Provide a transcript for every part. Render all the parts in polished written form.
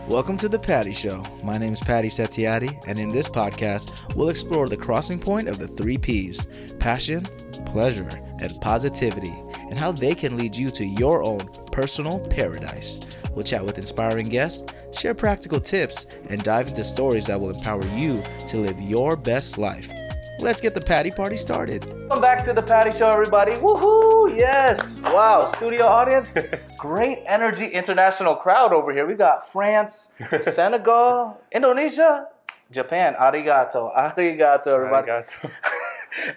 Welcome to The Patty Show. My name is Patty Setiatti, and in this podcast, we'll explore the crossing point of the three P's: passion, pleasure, and positivity, and how they can lead you to your own personal paradise. We'll chat with inspiring guests, share practical tips, and dive into stories that will empower you to live your best life. Let's get the Patty Party started. Welcome back to The Patty Show, everybody. Woohoo! Yes! Wow, studio audience. Great energy international crowd over here. We got France, Senegal, Indonesia, Japan. Arigato. Arigato, everybody. Arigato.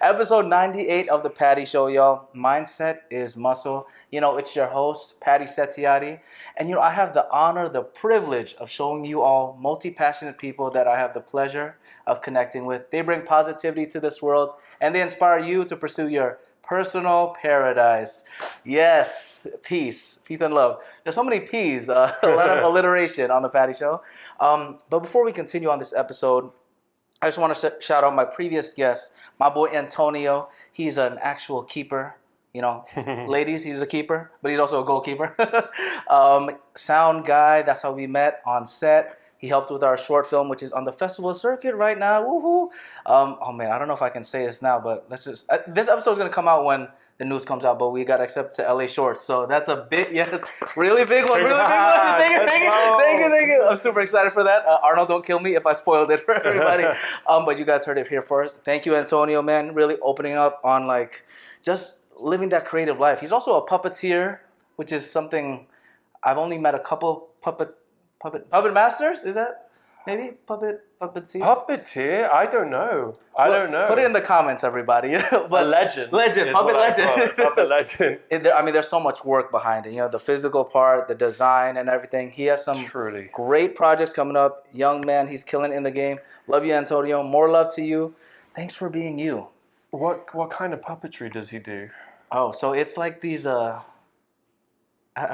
Episode 98 of The Patty Show, y'all. Mindset is muscle. You know, it's your host, Patty Setiatti. And, you know, I have the honor, the privilege of showing you all multi-passionate people that I have the pleasure of connecting with. They bring positivity to this world, and they inspire you to pursue your personal paradise. Yes, peace and love. There's so many P's, a lot of alliteration on The Patty Show. But before we continue on this episode, I just want to shout out my previous guest, my boy Antonio. He's an actual keeper. You know, ladies, he's a keeper, but he's also a goalkeeper. Sound guy, that's how we met on set. He helped with our short film, which is on the festival circuit right now. Woohoo! Oh man, I don't know if I can say this now, but let's just. This episode is gonna come out when the news comes out, but we got accepted to LA Shorts, so that's a big, yes, really big one, really big one. Thank you. I'm super excited for that. Arnold, don't kill me if I spoiled it for everybody. But you guys heard it here first. Thank you, Antonio, man. Really opening up on like just living that creative life. He's also a puppeteer, which is something I've only met a couple puppet masters. Is that maybe puppeteer? Puppeteer? I don't know. I don't know. Put it in the comments, everybody. But a legend. Puppet legend. Puppet legend. I mean, there's so much work behind it. You know, the physical part, the design, and everything. He has some great projects coming up. Young man, he's killing in the game. Love you, Antonio. More love to you. Thanks for being you. What kind of puppetry does he do? Oh, so it's like these. I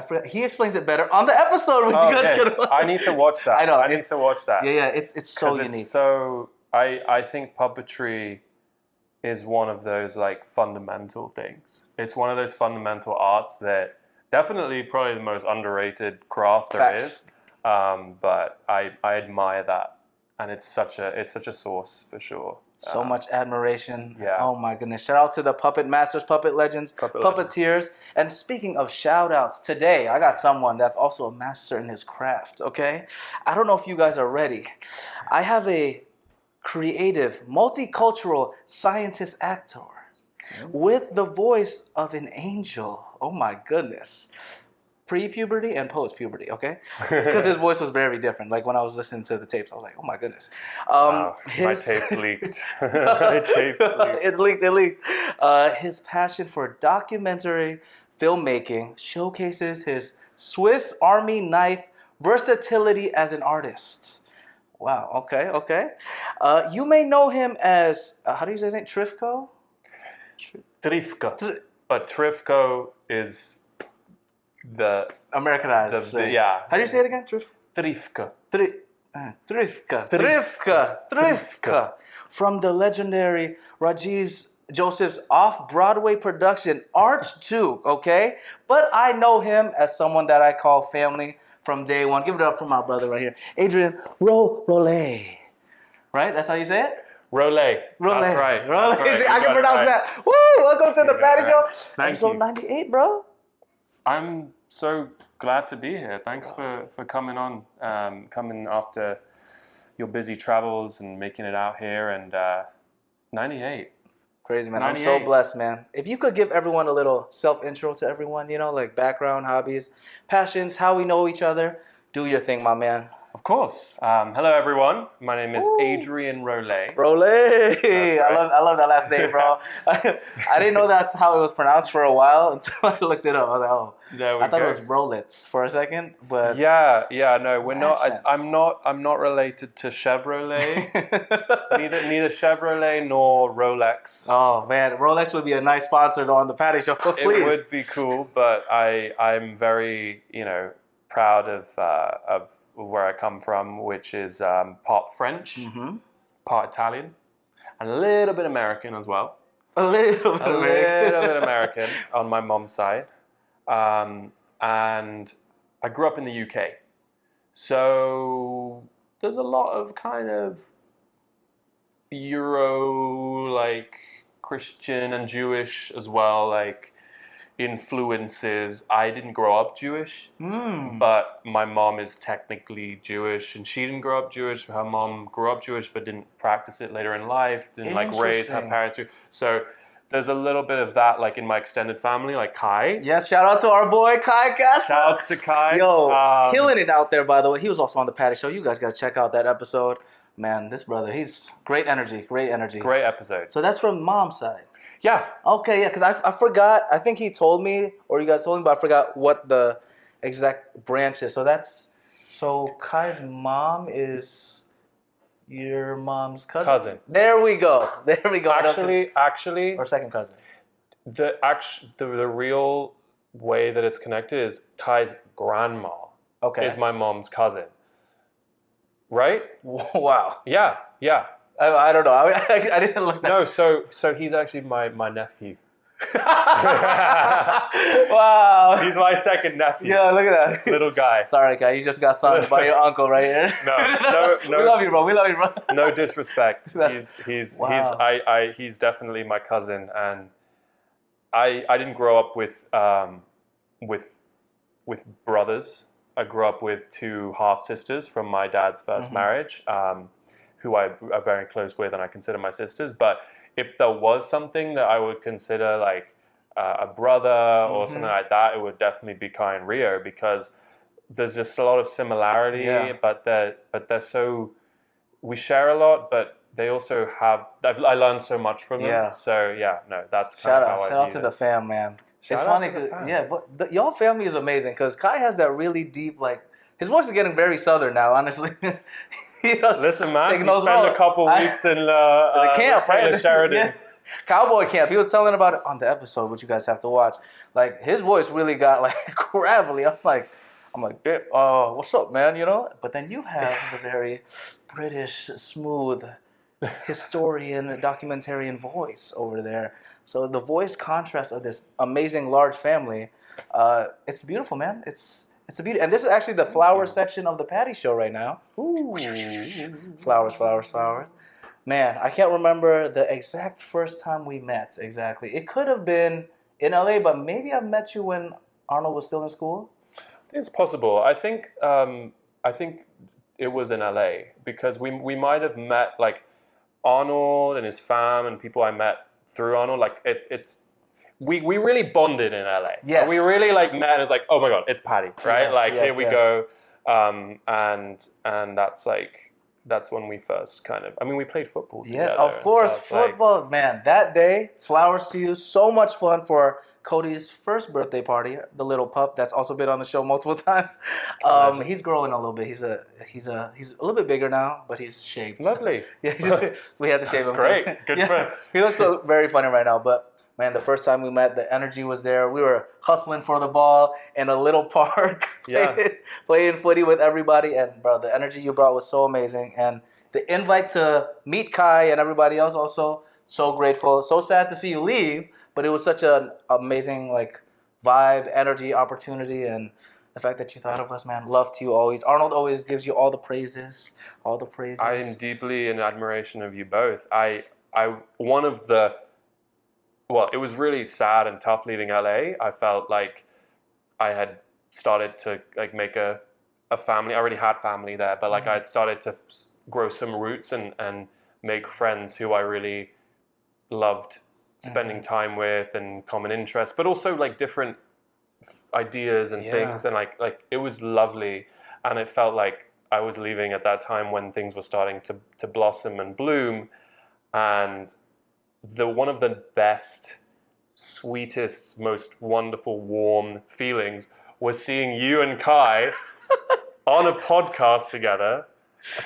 forgot. He explains it better on the episode. Which you guys can watch. I need to watch that. I know. I need to watch that. Yeah. It's so unique. It's so I think puppetry is one of those like fundamental things. It's one of those fundamental arts that definitely probably the most underrated craft there is. But I admire that, and it's such a source for sure. So much admiration. Yeah. Oh my goodness. Shout out to the puppet masters, puppet legends, puppeteers. And speaking of shout outs, today I got someone that's also a master in his craft, okay? I don't know if you guys are ready. I have a creative, multicultural scientist actor with the voice of an angel. Oh my goodness. Pre-puberty and post-puberty, okay? Because his voice was very different. Like when I was listening to the tapes, I was like, oh my goodness. Wow, my tapes leaked. It leaked. His passion for documentary filmmaking showcases his Swiss Army knife versatility as an artist. Wow, okay. You may know him as, how do you say his name? Trifko? Trifka. But Trifko is the Americanized. Yeah. How do you say it again? Trifka. Trifka. From the legendary Rajiv Joseph's Off-Broadway production, Archduke, okay? But I know him as someone that I call family from day one. Give it up for my brother right here, Adrien Rolet. Right? That's how you say it? Rolet. That's right. Rolet. That's right. I can pronounce that. Woo! Welcome to The Patty Show. Thank Episode you. 98, bro. I'm so glad to be here. Thanks for coming on, coming after your busy travels and making it out here. And 98. Crazy, man. 98. I'm so blessed, man. If you could give everyone a little self-intro to everyone, you know, like background, hobbies, passions, how we know each other, do your thing, my man. Of course. Hello, everyone. My name is Adrien Rolet. Rolet. Right. I love that last name, bro. I didn't know that's how it was pronounced for a while until I looked it up. I was like, oh. I thought it was Rolets for a second, but yeah. No, we're not. I'm not related to Chevrolet. neither Chevrolet nor Rolex. Oh man, Rolex would be a nice sponsor on the Patty Show. Please. It would be cool, but I'm very proud of where I come from, which is part French, part Italian, and a little bit American as well. A little bit American on my mom's side. And I grew up in the UK. So there's a lot of kind of Euro, like Christian and Jewish as well, like influences. I didn't grow up Jewish, but my mom is technically Jewish, and she didn't grow up Jewish. Her mom grew up Jewish, but didn't practice it later in life. Didn't like raise her parents. So there's a little bit of that, like in my extended family, like Kai. Yes, shout out to our boy Kai Castro. Shout outs to Kai. Yo, killing it out there, by the way. He was also on the Patty Show. You guys got to check out that episode. Man, this brother, he's great energy, great energy. Great episode. So that's from mom's side. Yeah. Okay, yeah, because I forgot. I think he told me, or you guys told me, but I forgot what the exact branch is. So Kai's mom is your mom's cousin. There we go. Actually, or second cousin. The real way that it's connected is Kai's grandma. Okay. Is my mom's cousin. Right? Wow. Yeah. I don't know. I didn't look that. No, so he's actually my nephew. Wow. He's my second nephew. Yeah, look at that. Little guy. Sorry, guy. You just got signed by your uncle right here. No. We love you, bro. No disrespect. Wow. He's definitely my cousin, and I didn't grow up with brothers. I grew up with two half sisters from my dad's first marriage, who I are very close with, and I consider my sisters. But if there was something that I would consider like a brother or something like that, it would definitely be Kai and Rio, because there's just a lot of similarity. Yeah. But they're so, we share a lot, but they also have. I learned so much from them. Yeah. So yeah, no, that's kind of how I view it. Shout out to the fam, man. It's funny, but y'all family is amazing, because Kai has that really deep, like, his voice is getting very southern now, honestly. Listen, man, he spent a couple weeks in the camp, right? Sheridan. Yeah. Cowboy camp. He was telling about it on the episode, which you guys have to watch. Like, his voice really got, like, gravelly. I'm like, what's up, man, But then you have the very British, smooth, historian, documentarian voice over there. So the voice contrast of this amazing large family, it's beautiful, man. It's a beauty. And this is actually the flower section of the Patty Show right now. Ooh. Flowers. Man, I can't remember the exact first time we met exactly. It could have been in LA, but maybe I met you when Arnold was still in school. I think it's possible. I think it was in LA, because we might have met, like, Arnold and his fam and people I met through Arnold. Like, we really bonded in LA. Yes. We really like met, and it's like, oh my god, it's Patty, right? Yes, here we go. And that's when we first kind of, I mean, we played football together. Yes, of course, football, man. That day, flowers to you. So much fun for Cody's first birthday party, the little pup that's also been on the show multiple times. He's growing a little bit. He's a little bit bigger now, but he's shaved. Lovely. Yeah, we had to shave him. Great, good friend. He looks very funny right now, but man, the first time we met, the energy was there. We were hustling for the ball in a little park, playing footy with everybody. And, bro, the energy you brought was so amazing. And the invite to meet Kai and everybody else, also so grateful. So sad to see you leave, but it was such an amazing, like, vibe, energy, opportunity. And the fact that you thought of us, man, love to you always. Arnold always gives you all the praises. I am deeply in admiration of you both. Well, it was really sad and tough leaving LA. I felt like I had started to, like, make a family. I already had family there, but, like, I had started to grow some roots and make friends who I really loved spending time with, and common interests, but also, like, different ideas and things. And like it was lovely, and it felt like I was leaving at that time when things were starting to blossom and bloom. And one of the best, sweetest, most wonderful, warm feelings was seeing you and Kai on a podcast together.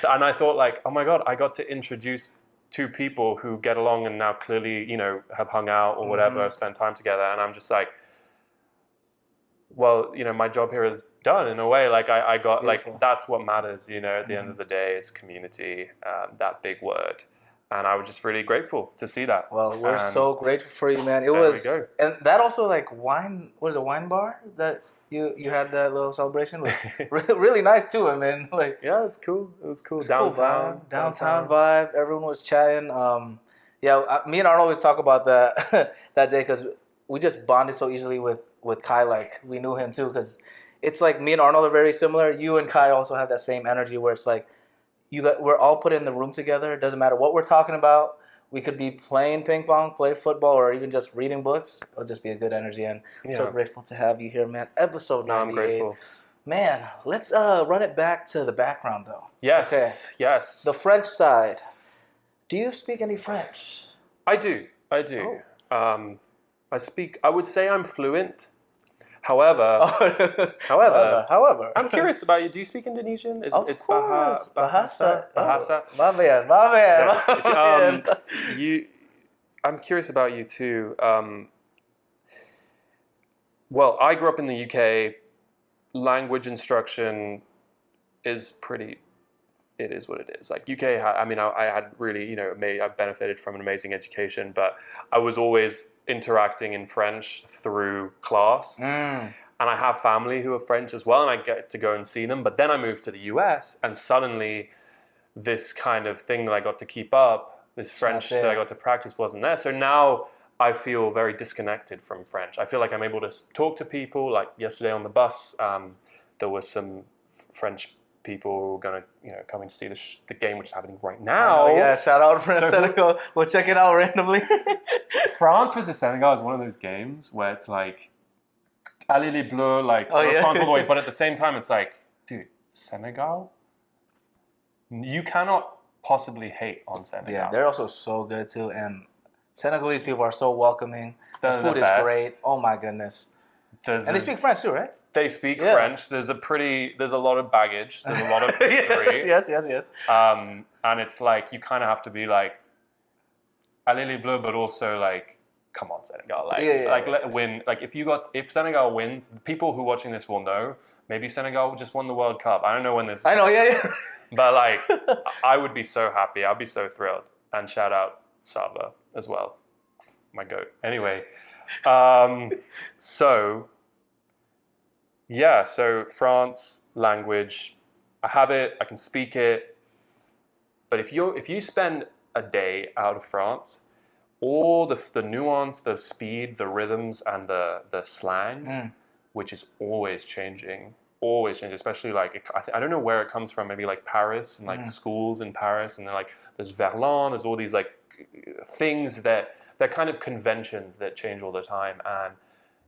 And I thought, like, oh my God, I got to introduce two people who get along and now clearly, have hung out or whatever, spent time together. And I'm just like, well, my job here is done in a way. Like, I got, beautiful. Like, that's what matters, at the end of the day, it's community, that big word. And I was just really grateful to see that. Well, we're so grateful for you, man. It was, and that also, like, wine bar that You had that little celebration. Like, really nice too. I mean, like Yeah, it's cool. It was cool. it's cool Downtown, vibe. Downtown vibe. Everyone was chatting. Yeah, me and Arnold always talk about that that day because we just bonded so easily with Kai. Like we knew him too because it's like me and Arnold are very similar. You and Kai also have that same energy where it's like we're all put in the room together. It doesn't matter what we're talking about. We could be playing ping pong, play football, or even just reading books. It'll just be a good energy. And I'm so grateful to have you here, man. Episode 98. I'm grateful. Man, let's run it back to the background, though. Yes, Okay. yes. The French side. Do you speak any French? I do. I would say I'm fluent. However, I'm curious about you. Do you speak Indonesian? Of course. Bahasa. Bahasa. My man. I'm curious about you too. Well, I grew up in the UK. Language instruction is pretty. It is what it is. Like UK, I had really, I benefited from an amazing education, but I was always interacting in French through class. And I have family who are French as well, and I get to go and see them. But then I moved to the US, and suddenly this kind of thing that I got to keep up, this French that I got to practice wasn't there. So now I feel very disconnected from French. I feel like I'm able to talk to people. Like yesterday on the bus, there were some French people coming to see the game, which is happening right now. Yeah, shout out for Senegal. We'll check it out randomly. France versus Senegal is one of those games where it's like, Allez les Bleus, like, France all the way. But at the same time, it's like, dude, Senegal? You cannot possibly hate on Senegal. Yeah, they're also so good too. And Senegalese people are so welcoming. The food is great. Oh my goodness. And they speak French too, right? They speak French. There's a lot of baggage. There's a lot of history. Yes. And it's like, you kind of have to be like, Allez les Bleus, but also like, come on, Senegal. Let win. Like if Senegal wins, the people who are watching this will know. Maybe Senegal just won the World Cup. I don't know when this. I know, yeah. But like, I would be so happy. I'd be so thrilled. And shout out Saba as well, my goat. Anyway, so France language, I have it. I can speak it. But if you spend a day out of France, all the nuance, the speed, the rhythms, and the slang, which is always changing, especially like, I don't know where it comes from, maybe like Paris and like schools in Paris, and then like there's Verlan, there's all these like things that they're kind of conventions that change all the time, and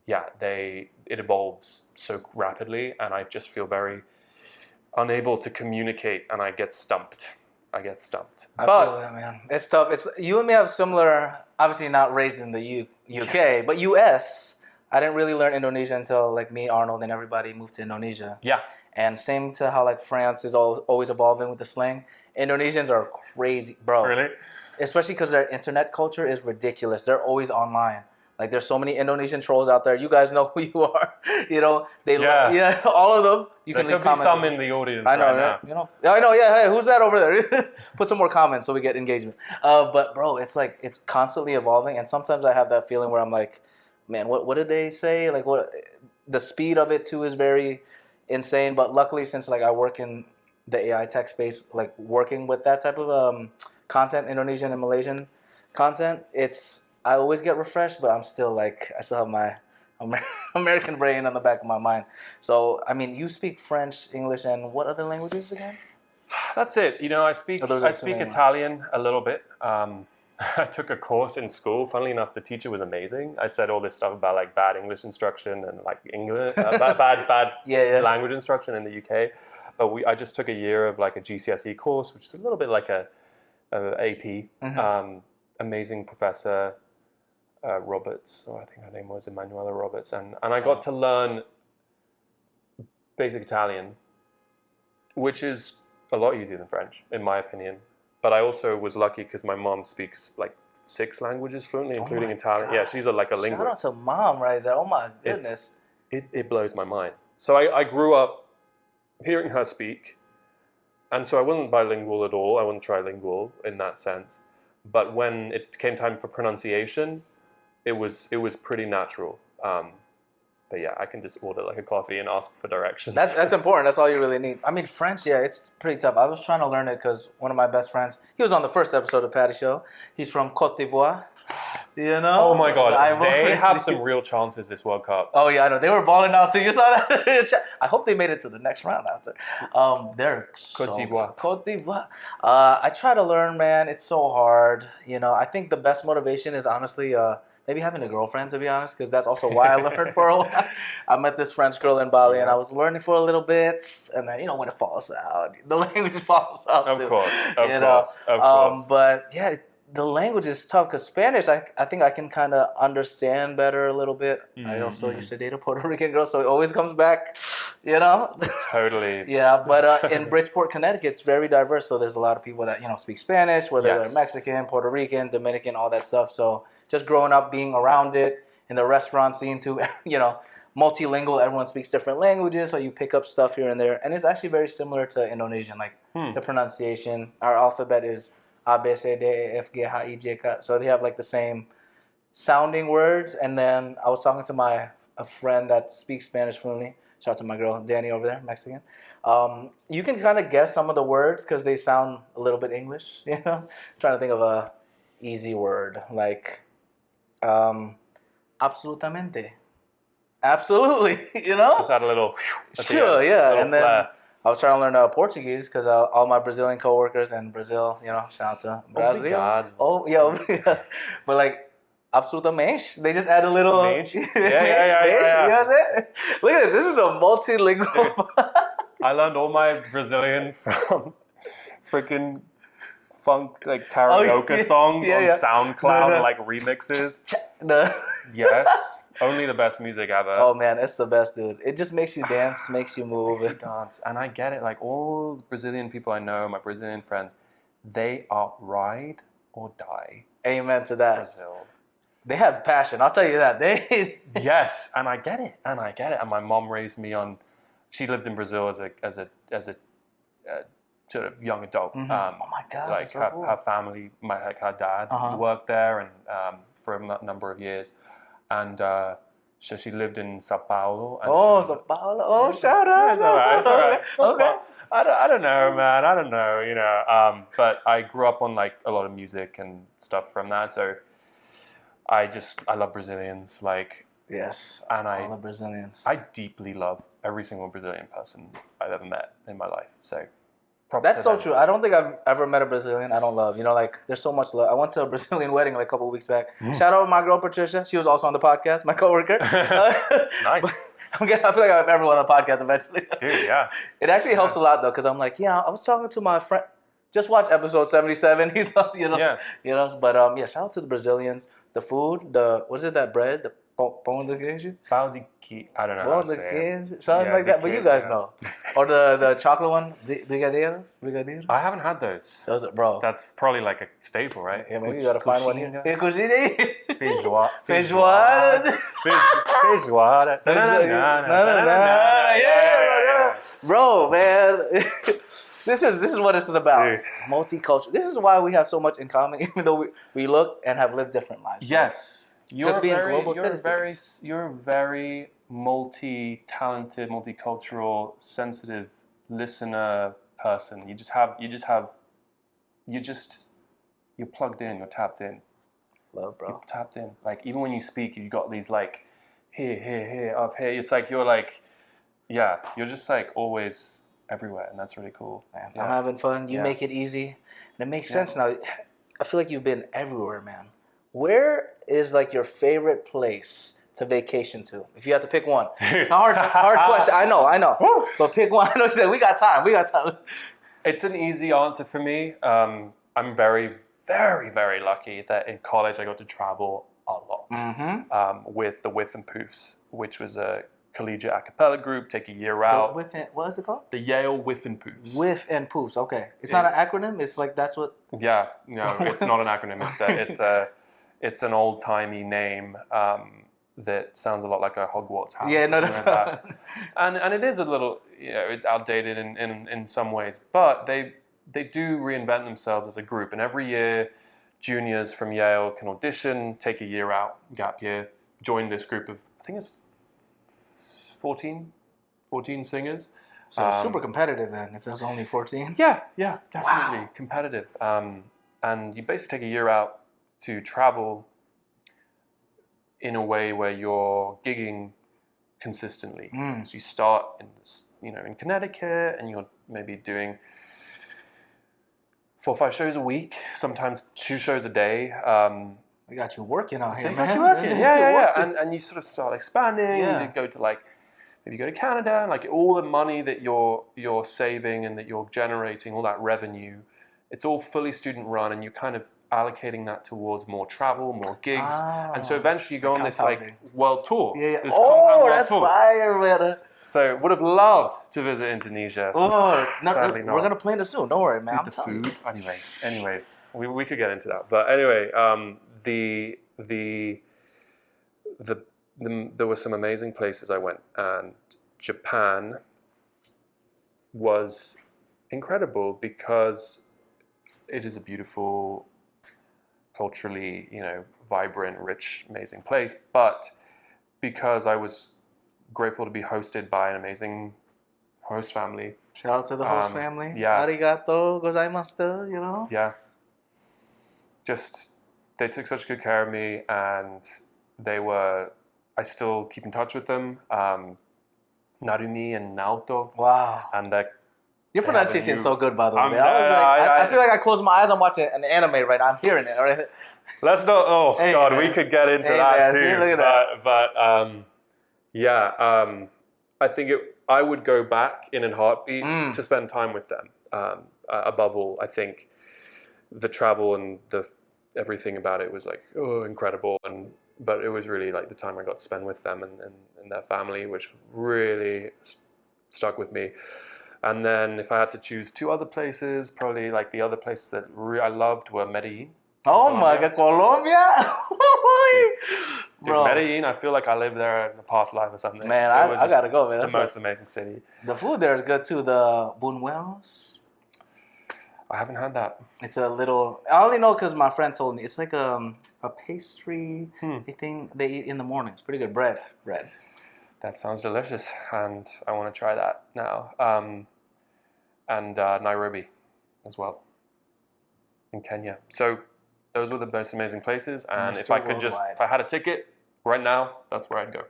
it evolves so rapidly, and I just feel very unable to communicate, and I get stumped. I feel that, man. It's tough. You and me have similar, obviously not raised in the UK, but US. I didn't really learn Indonesian until like me, Arnold, and everybody moved to Indonesia. Yeah. And same to how like France is always evolving with the slang. Indonesians are crazy, bro. Really? Especially because their internet culture is ridiculous. They're always online. Like there's so many Indonesian trolls out there. You guys know who you are. All of them. You can leave comments. There could be some in the audience I know, right now. I know. Yeah. Hey, who's that over there? Put some more comments so we get engagement. But bro, it's like it's constantly evolving, and sometimes I have that feeling where I'm like, man, what did they say? Like what? The speed of it too is very insane. But luckily, since like I work in the AI tech space, like working with that type of content, Indonesian and Malaysian content, I always get refreshed, but I still have my American brain on the back of my mind. So, I mean, you speak French, English, and what other languages again? That's it. I speak Italian a little bit. I took a course in school. Funnily enough, the teacher was amazing. I said all this stuff about like bad English instruction and like bad language instruction in the UK. But I just took a year of like a GCSE course, which is a little bit like a AP. Amazing professor. Roberts, or I think her name was Emanuela Roberts, and I got to learn basic Italian, which is a lot easier than French, in my opinion. But I also was lucky because my mom speaks like 6 languages fluently, including Italian. God. Yeah, she's like a linguist. Shout out to mom right there. Oh my goodness. It blows my mind. So I grew up hearing her speak, and so I wasn't bilingual at all. I wasn't trilingual in that sense. But when it came time for pronunciation, it was pretty natural. But yeah, I can just order like a coffee and ask for directions. That's important. That's all you really need. I mean, French, yeah, it's pretty tough. I was trying to learn it because one of my best friends, he was on the first episode of Patty Show. He's from Côte d'Ivoire. You know? Oh my God, they Ivory. have some real chances this World Cup. Oh yeah, I know. They were balling out too. You saw that? I hope they made it to the next round after. They're so Côte d'Ivoire. Côte d'Ivoire. I try to learn, man. It's so hard. You know, I think the best motivation is honestly maybe having a girlfriend, to be honest, because that's also why I learned for a while. I met this French girl in Bali, and I was learning for a little bit, and then when it falls out, the language falls out too. Of course. But yeah. The language is tough because Spanish, I think I can kind of understand better a little bit. I also used to date a Puerto Rican girl, so it always comes back, Totally. Yeah, but in Bridgeport, Connecticut, it's very diverse. So there's a lot of people that speak Spanish, whether they're Mexican, Puerto Rican, Dominican, all that stuff. So just growing up, being around it in the restaurant scene too, multilingual. Everyone speaks different languages, so you pick up stuff here and there, and it's actually very similar to Indonesian, like the pronunciation. Our alphabet is A, B, C, D, E, F, G, H, I, J, K. So they have like the same sounding words. And then I was talking to a friend that speaks Spanish fluently. Shout out to my girl, Danny over there, Mexican. You can kind of guess some of the words because they sound a little bit English, Trying to think of a easy word like absolutamente. Absolutely, Just add a little... Sure, yeah. And then flair. I was trying to learn Portuguese because all my Brazilian coworkers in Brazil, shout out to Brazil. Obrigado. Oh, yeah. But like, absolutamente, they just add a little... Yeah. You know what I'm saying? Look at this. This is a multilingual... I learned all my Brazilian from freaking funk, like karaoke songs on SoundCloud, like remixes. Yes. Only the best music ever. Oh man, it's the best, dude. It just makes you dance, makes you move. Makes you dance. And I get it. Like all the Brazilian people I know, my Brazilian friends, they are ride or die. Amen to that. Brazil. They have passion. I'll tell you that. Yes, and I get it. And my mom raised me on. She lived in Brazil as a sort of young adult. Oh my God! Like so cool. her family, her dad worked there and for a number of years. And so she lived in Sao Paulo. And Sao Paulo. Oh, shout out. It's all right. Okay. I don't know, man. I don't know, But I grew up on like a lot of music and stuff from that. So I love Brazilians. Like, yes. And all the Brazilians. I deeply love every single Brazilian person I've ever met in my life. So that's so true. I don't think I've ever met a Brazilian I don't love. Like there's so much love. I went to a Brazilian wedding like a couple of weeks back. Shout out to my girl Patricia. She was also on the podcast, my coworker. Nice. I feel like I have everyone on the podcast eventually. Dude, yeah. It actually helps a lot though, because I'm like, I was talking to my friend. Just watch episode 77. He's on, But shout out to the Brazilians. The food, what is it? That bread, the pão de queijo. Pão de queijo. I don't know. Pão de queijo, something like that. But you guys know. Or the chocolate one, brigadeiro. I haven't had those. Those are, bro. That's probably like a staple, right? Yeah, maybe you gotta find one here. Feijoada. Feijoada. Yeah. Bro, man. This is what it's about. Dude. Multicultural. This is why we have so much in common, even though we look and have lived different lives. Yes. Just being global citizens. You're a very multi-talented, multicultural, sensitive listener person. You're plugged in, you're tapped in. Love, bro. You're tapped in. Like even when you speak, you got these like here, up here. It's like you're just like always everywhere, and that's really cool. Man, I'm having fun. You make it easy, and it makes sense now. I feel like you've been everywhere, man. Where is like your favorite place to vacation to? If you have to pick one, hard question. I know. Woo! But pick one. I know you said we got time. It's an easy answer for me. I'm very, very, very lucky that in college I got to travel a lot with the With and Poofs, which was a collegiate a cappella group, take a year out. What is it called? The Yale With and Poofs. With and Poofs, okay. It's not an acronym? It's like that's what... Yeah, no, it's not an acronym. It's an old-timey name that sounds a lot like a Hogwarts house. Yeah, no, that's like that. And it is a little outdated in some ways, but they do reinvent themselves as a group. And every year, juniors from Yale can audition, take a year out, gap year, join this group of, I think it's 14 singers. So super competitive then, if there's only 14. Yeah, definitely competitive. And you basically take a year out to travel in a way where you're gigging consistently. So you start in Connecticut, and you're maybe doing 4 or 5 shows a week, sometimes 2 shows a day. We got you working out here, They man. got you working, yeah. And you sort of start expanding. Yeah. You go to maybe go to Canada, and like all the money that you're saving and that you're generating, all that revenue, it's all fully student run, and you're kind of allocating that towards more travel, more gigs, and so eventually you go on this world tour. Yeah. This Oh, that's tour. fire, man. So would have loved to visit Indonesia. Oh, sadly not. We're gonna plan it soon. Don't worry, man. Dude, the food. Anyways, we could get into that. But anyway, there were some amazing places I went, and Japan was incredible because it is a beautiful, culturally, vibrant, rich, amazing place. But because I was grateful to be hosted by an amazing host family. Shout out to the host family. Yeah. Arigato gozaimasu, Yeah. Just, they took such good care of me, and I still keep in touch with them. Narumi and Naoto. Wow. And your pronunciation is so good, by the way. I feel like I close my eyes, I'm watching an anime right now. I'm hearing it. Right? Let's not. Oh hey, God, man. We could get into that man, too. Look at But I think I would go back in a heartbeat to spend time with them. Above all, I think the travel and everything about it was incredible, but it was really the time I got to spend with them and their family, which really stuck with me. And then if I had to choose 2 other places, probably the other places that I loved were Medellin. Oh my God, Colombia! Dude, Medellin, I feel like I lived there in a past life or something. Man, I gotta go, man. That's the most amazing city. The food there is good too. The buñuelos. I haven't had that. It's a little. I only know because my friend told me it's like a pastry thing they eat in the morning. It's pretty good. Bread. That sounds delicious, and I want to try that now. And Nairobi as well, in Kenya. So those were the most amazing places, and if I had a ticket right now, that's where I'd go.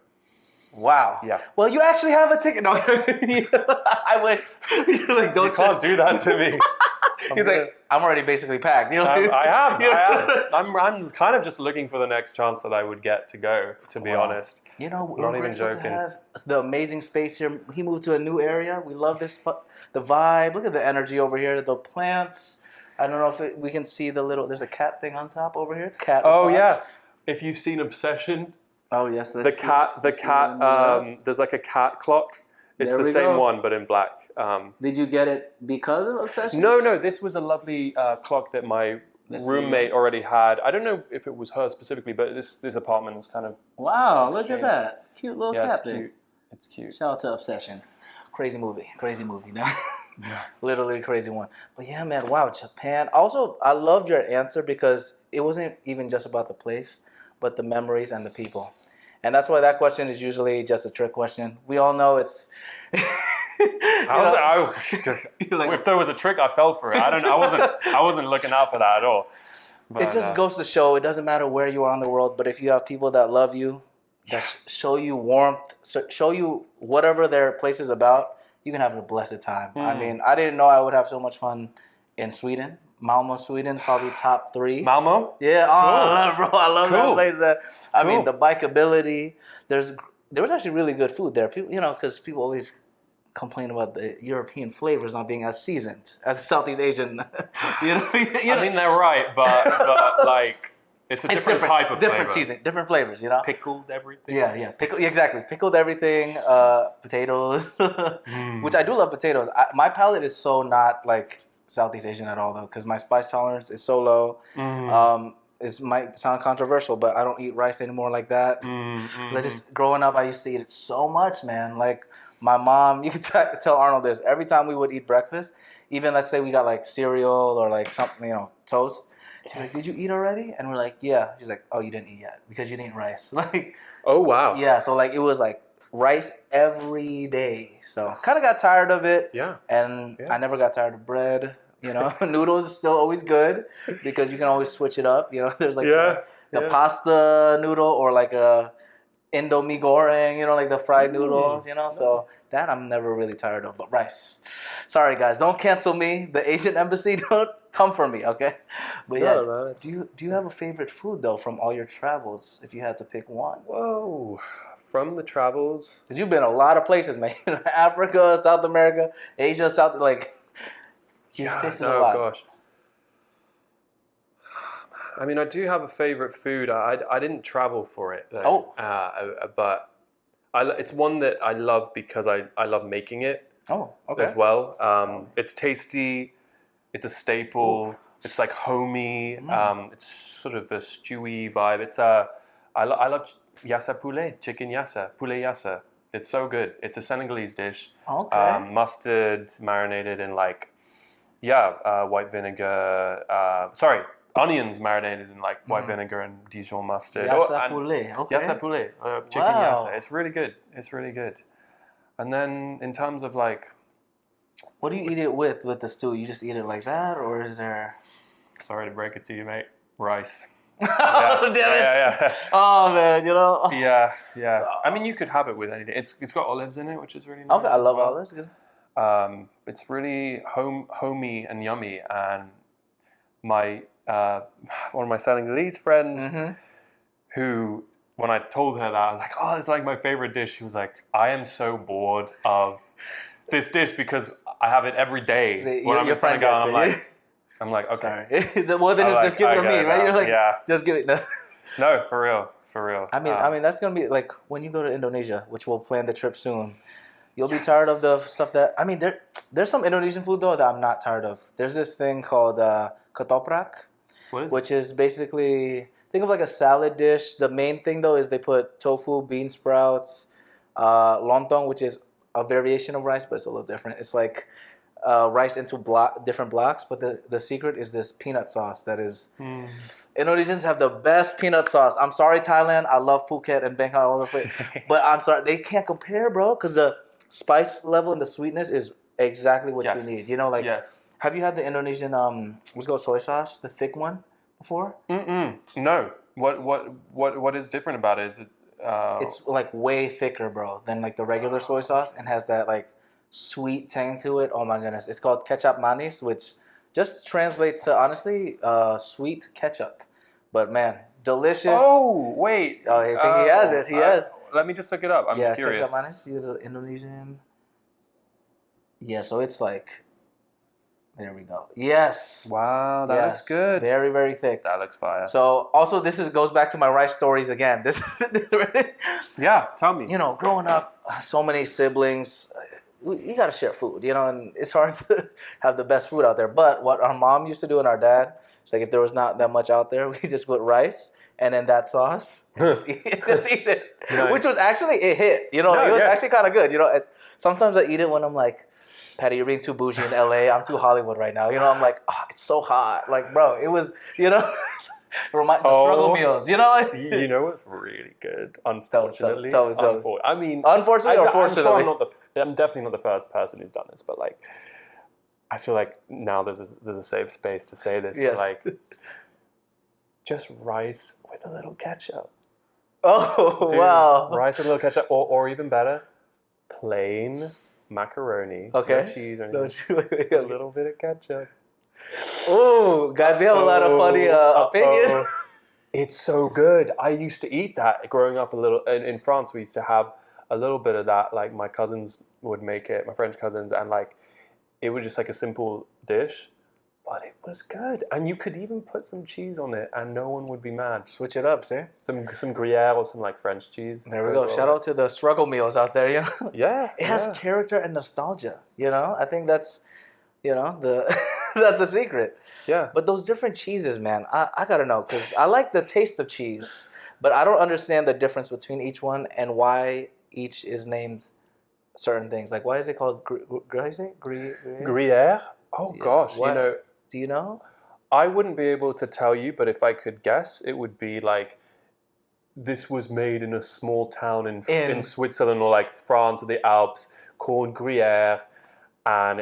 Wow. Yeah. Well, you actually have a ticket. No, I wish. You're don't. You can't do that to me. He's I'm already basically packed. I am. I'm kind of just looking for the next chance that I would get to go, to be honest. We're not even grateful joking. to have the amazing space here. He moved to a new area. We love this, the vibe. Look at the energy over here. The plants. I don't know if we can see there's a cat thing on top over here. Cat. Oh yeah. If you've seen Obsession. Oh yes. The cat. There's a cat clock. It's the same one, but in black. Did you get it because of Obsession? No. This was a lovely clock that my roommate already had. I don't know if it was her specifically, but this apartment is kind of. Wow! Look at that cute little cat thing. Cute. It's cute. Shout out to Obsession. Crazy movie. No? Yeah. Literally a crazy one. But yeah, man. Wow, Japan. Also, I loved your answer because it wasn't even just about the place, but the memories and the people. And that's why that question is usually just a trick question. We all know it's. If there was a trick, I fell for it. I wasn't looking out for that at all. But, it just goes to show it doesn't matter where you are in the world, but if you have people that love you, that show you warmth, show you whatever their place is about, you can have a blessed time. I mean, I didn't know I would have so much fun in Sweden. Malmo, Sweden's probably top 3. Malmo? Yeah, I love that place. I mean, the bikeability. There was actually really good food there. People, because people always complain about the European flavors not being as seasoned as Southeast Asian. I mean, they're right, but it's a different type of different flavor. Season, different flavors. Pickled everything. Yeah, exactly. Pickled everything. Potatoes, which I do love potatoes. My palate is so not Southeast Asian at all though, because my spice tolerance is so low. It might sound controversial, but I don't eat rice anymore like that. Just growing up, I used to eat it so much, man. My mom, you could tell Arnold this. Every time we would eat breakfast, even let's say we got cereal or something, toast. She's like, "Did you eat already?" And we're like, "Yeah." She's like, "Oh, you didn't eat yet because you didn't eat rice." Oh wow. Yeah. So it was rice every day. So kind of got tired of it. Yeah. And Yeah. I never got tired of bread. You know, noodles is still always good because you can always switch it up. You know, there's like the pasta noodle or like a Indomie goreng, you know, like the fried noodles, you know. So that I'm never really tired of. But rice. Sorry guys, don't cancel me. The Asian embassy, don't come for me, okay? But No, man, do you have a favorite food though from all your travels? If you had to pick one. Whoa. From the travels. Because you've been a lot of places, man. Africa, South America, Asia, South, like, you've tasted a lot. Gosh. I mean, I do have a favorite food. I didn't travel for it, though. But it's one that I love because I love making it. Oh, okay. As well. It's tasty. It's a staple. Ooh. It's like homey. It's sort of a stewy vibe. It's I love yassa poulet, chicken yassa, poulet yassa. It's so good. It's a Senegalese dish. Okay. Mustard marinated in like, white vinegar. Onions marinated in like white vinegar and Dijon mustard. Yassa poulet. Okay. Yassa poulet, chicken yassa. It's really good. It's really good. And then in terms of like, what do you eat it with the stew? You just eat it like that, or is there? Sorry to break it to you, mate. Rice. Oh, damn it! Yeah. Oh man, you know. Yeah. I mean, you could have it with anything. It's got olives in it, which is really nice. Okay, I love olives. Good. It's really homey and yummy. And my one of my Senegalese friends, who when I told her that, I was like, "Oh, it's like my favorite dish." She was like, "I am so bored of this dish because I have it every day when I'm in Senegal." I'm like, okay. Sorry. Well, then just give it to me, right? You're like, just give it. No, for real. I mean, that's gonna be like when you go to Indonesia, which we'll plan the trip soon. You'll be tired of the stuff that I mean. There's some Indonesian food though that I'm not tired of. There's this thing called ketoprak, which is basically think of like a salad dish. The main thing though is they put tofu, bean sprouts, lontong, which is a variation of rice, but it's a little different. It's like rice into different blocks, but the secret is this peanut sauce that is. Indonesians have the best peanut sauce. I'm sorry, Thailand. I love Phuket and Bangkok all the way, but I'm sorry they can't compare, bro, because the spice level and the sweetness is exactly what you need. You know, like have you had the Indonesian what's called soy sauce, the thick one, before? No. What is different about it? Is it? It's like way thicker, bro, than like the regular soy sauce, and has that like sweet tang to it. Oh my goodness, it's called ketchup manis, which just translates to honestly sweet ketchup. But man, delicious. Oh wait, I think he has it. He has. Let me just look it up. I'm curious. Ketchup manis. You the Indonesian. Yeah, so it's like. There we go. Yes. Wow, that looks good. Very, very thick. That looks fire. So also this goes back to my rice stories again. Yeah, tell me. You know, growing up, so many siblings. You gotta share food, you know, and it's hard to have the best food out there. But what our mom used to do and our dad, it's like if there was not that much out there, we just put rice and then that sauce, and just eat it. Nice. Which was actually it hit, you know, it was actually kind of good, you know. Sometimes I eat it when I'm like, Patty, you're being too bougie in LA. I'm too Hollywood right now, you know. I'm like, oh, it's so hot, like, bro, it was, you know. The struggle meals, you know. You know what's really good? Unfortunately, I mean, unfortunately or fortunately. I'm definitely not the first person who's done this, but like, I feel like now there's a safe space to say this. Yes. But like, just rice with a little ketchup. Oh, dude, wow! Rice with a little ketchup, or even better, plain macaroni. Okay. No cheese or anything. A little bit of ketchup. Oh, guys, we have a lot of funny opinions. It's so good. I used to eat that growing up a little. In France, we used to have a little bit of that. Like my cousins would make it, my French cousins, and like it was just like a simple dish, but it was good. And you could even put some cheese on it, and no one would be mad. Switch it up, see? Some Gruyere or some like French cheese. There we go. Shout out to the struggle meals out there. You know. Yeah. It has character and nostalgia. You know, I think that's, you know, that's the secret. Yeah. But those different cheeses, man, I gotta know, because I like the taste of cheese, but I don't understand the difference between each one and why each is named certain things. Like, why is it called Gruyere? Oh gosh, what? You know. Do you know? I wouldn't be able to tell you, but if I could guess, it would be like this was made in a small town in Switzerland or like France or the Alps called Gruyere, and